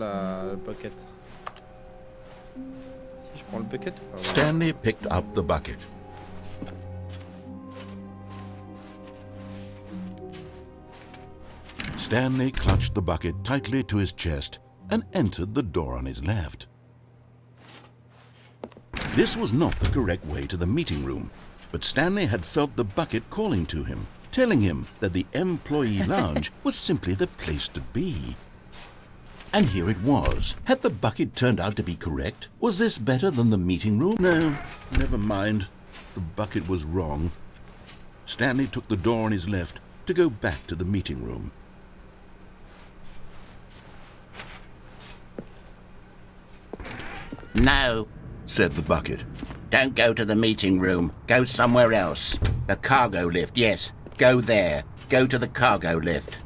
le bucket. Si je prends le bucket ou pas? Stanley picked up the bucket. Stanley clutched the bucket tightly to his chest and entered the door on his left. This was not the correct way to the meeting room, but Stanley had felt the bucket calling to him, telling him that the employee lounge was simply the place to be. And here it was. Had the bucket turned out to be correct? Was this better than the meeting room? No, never mind. The bucket was wrong. Stanley took the door on his left to go back to the meeting room. No, said the bucket. don't go to the meeting room. Go somewhere else. The cargo lift, yes. Go there. Go to the cargo lift.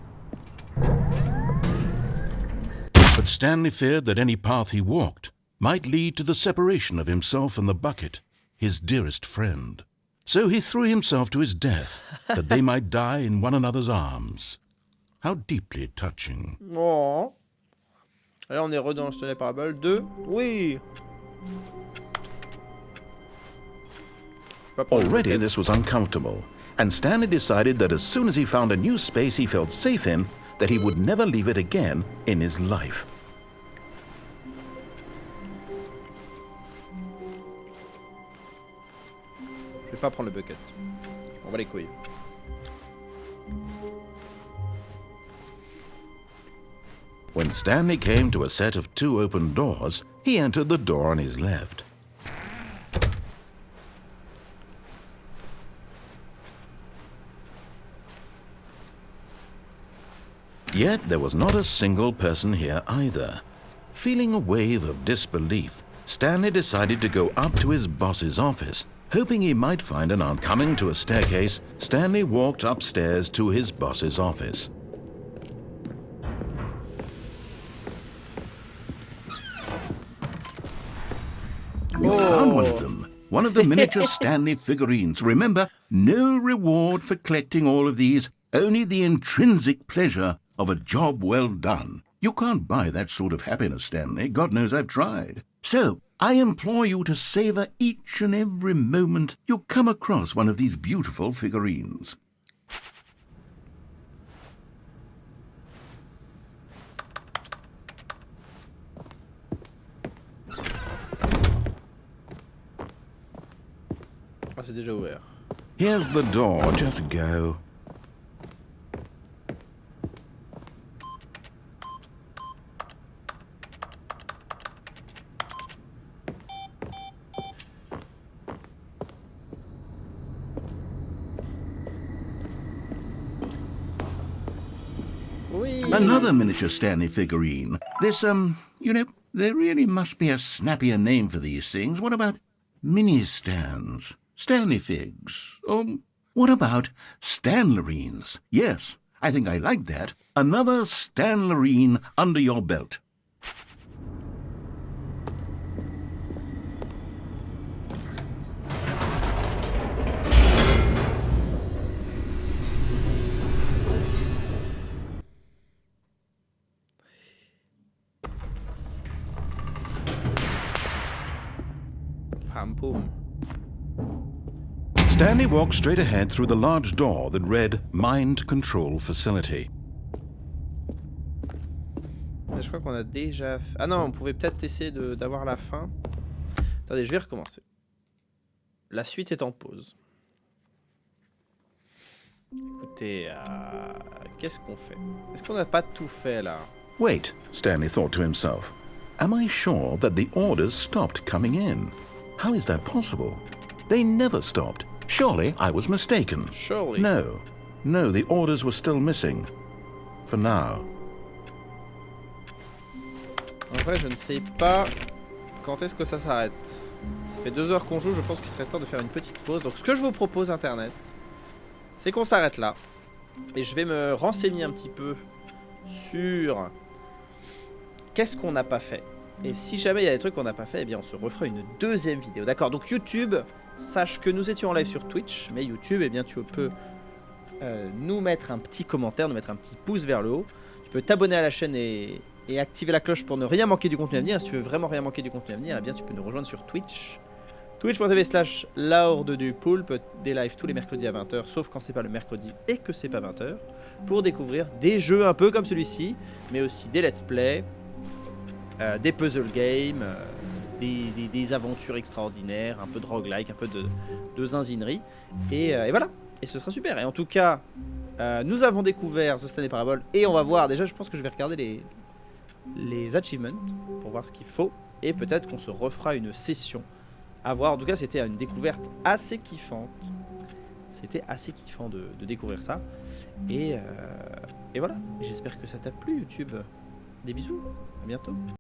But But Stanley feared that any path he walked might lead to the separation of himself and the bucket, his dearest friend. So he threw himself to his death, that they might die in one another's arms. How deeply touching. Oh. Et là, on est dans Stanley Parable 2. Oui. Already this was uncomfortable, and Stanley decided that as soon as he found a new space he felt safe in, that he would never leave it again in his life. Je vais pas prendre le bucket. On va les couilles. When Stanley came to a set of 2 open doors, he entered the door on his left. Yet there was not a single person here either. Feeling a wave of disbelief, Stanley decided to go up to his boss's office. Hoping he might find an aunt coming to a staircase, Stanley walked upstairs to his boss's office. You found one of them. One of the miniature Stanley figurines. Remember, no reward for collecting all of these, only the intrinsic pleasure of a job well done. You can't buy that sort of happiness, Stanley. God knows I've tried. So, I implore you to savor each and every moment you come across one of these beautiful figurines. Ah, c'est déjà ouvert. Here's the door, just go. Another miniature Stanley figurine. This, you know, there really must be a snappier name for these things. What about mini-stands? Stanley figs? Or what about Stanlerines? Yes, I think I like that. Another Stanlerine under your belt. Boom. Stanley walked straight ahead through the large door that read Mind Control Facility. Mais je crois qu'on a déjà fait... Ah non, on pouvait peut-être essayer d'avoir la fin. Attendez, je vais recommencer. La suite est en pause. Écoutez, qu'est-ce qu'on fait? Est-ce qu'on n'a pas tout fait là? Wait, Stanley thought to himself. Am I sure that the orders stopped coming in? How is that possible? They never stopped. Surely I was mistaken. Surely. No, the orders were still missing. For now. En vrai, je ne sais pas quand est-ce que ça s'arrête. Ça fait 2 heures qu'on joue, je pense qu'il serait temps de faire une petite pause. Donc ce que je vous propose, Internet, c'est qu'on s'arrête là. Et je vais me renseigner un petit peu sur qu'est-ce qu'on n'a pas fait. Et si jamais il y a des trucs qu'on n'a pas fait, eh bien on se refera une deuxième vidéo. D'accord, donc YouTube, sache que nous étions en live sur Twitch, mais YouTube, eh bien tu peux nous mettre un petit commentaire, nous mettre un petit pouce vers le haut. Tu peux t'abonner à la chaîne et activer la cloche pour ne rien manquer du contenu à venir. Et si tu veux vraiment rien manquer du contenu à venir, eh bien tu peux nous rejoindre sur Twitch. Twitch.tv/la Horde du Poulpe, des lives tous les mercredis à 20h, sauf quand c'est pas le mercredi et que c'est pas 20h, pour découvrir des jeux un peu comme celui-ci, mais aussi des let's play, des puzzle games, des aventures extraordinaires, un peu de roguelike, un peu de zinzinerie, et voilà, et ce sera super. Et en tout cas, nous avons découvert The Stanley Parable, et on va voir, déjà je pense que je vais regarder les achievements, pour voir ce qu'il faut, et peut-être qu'on se refera une session à voir. En tout cas, c'était une découverte assez kiffante. C'était assez kiffant de découvrir ça. Et voilà. J'espère que ça t'a plu, YouTube. Des bisous. À bientôt.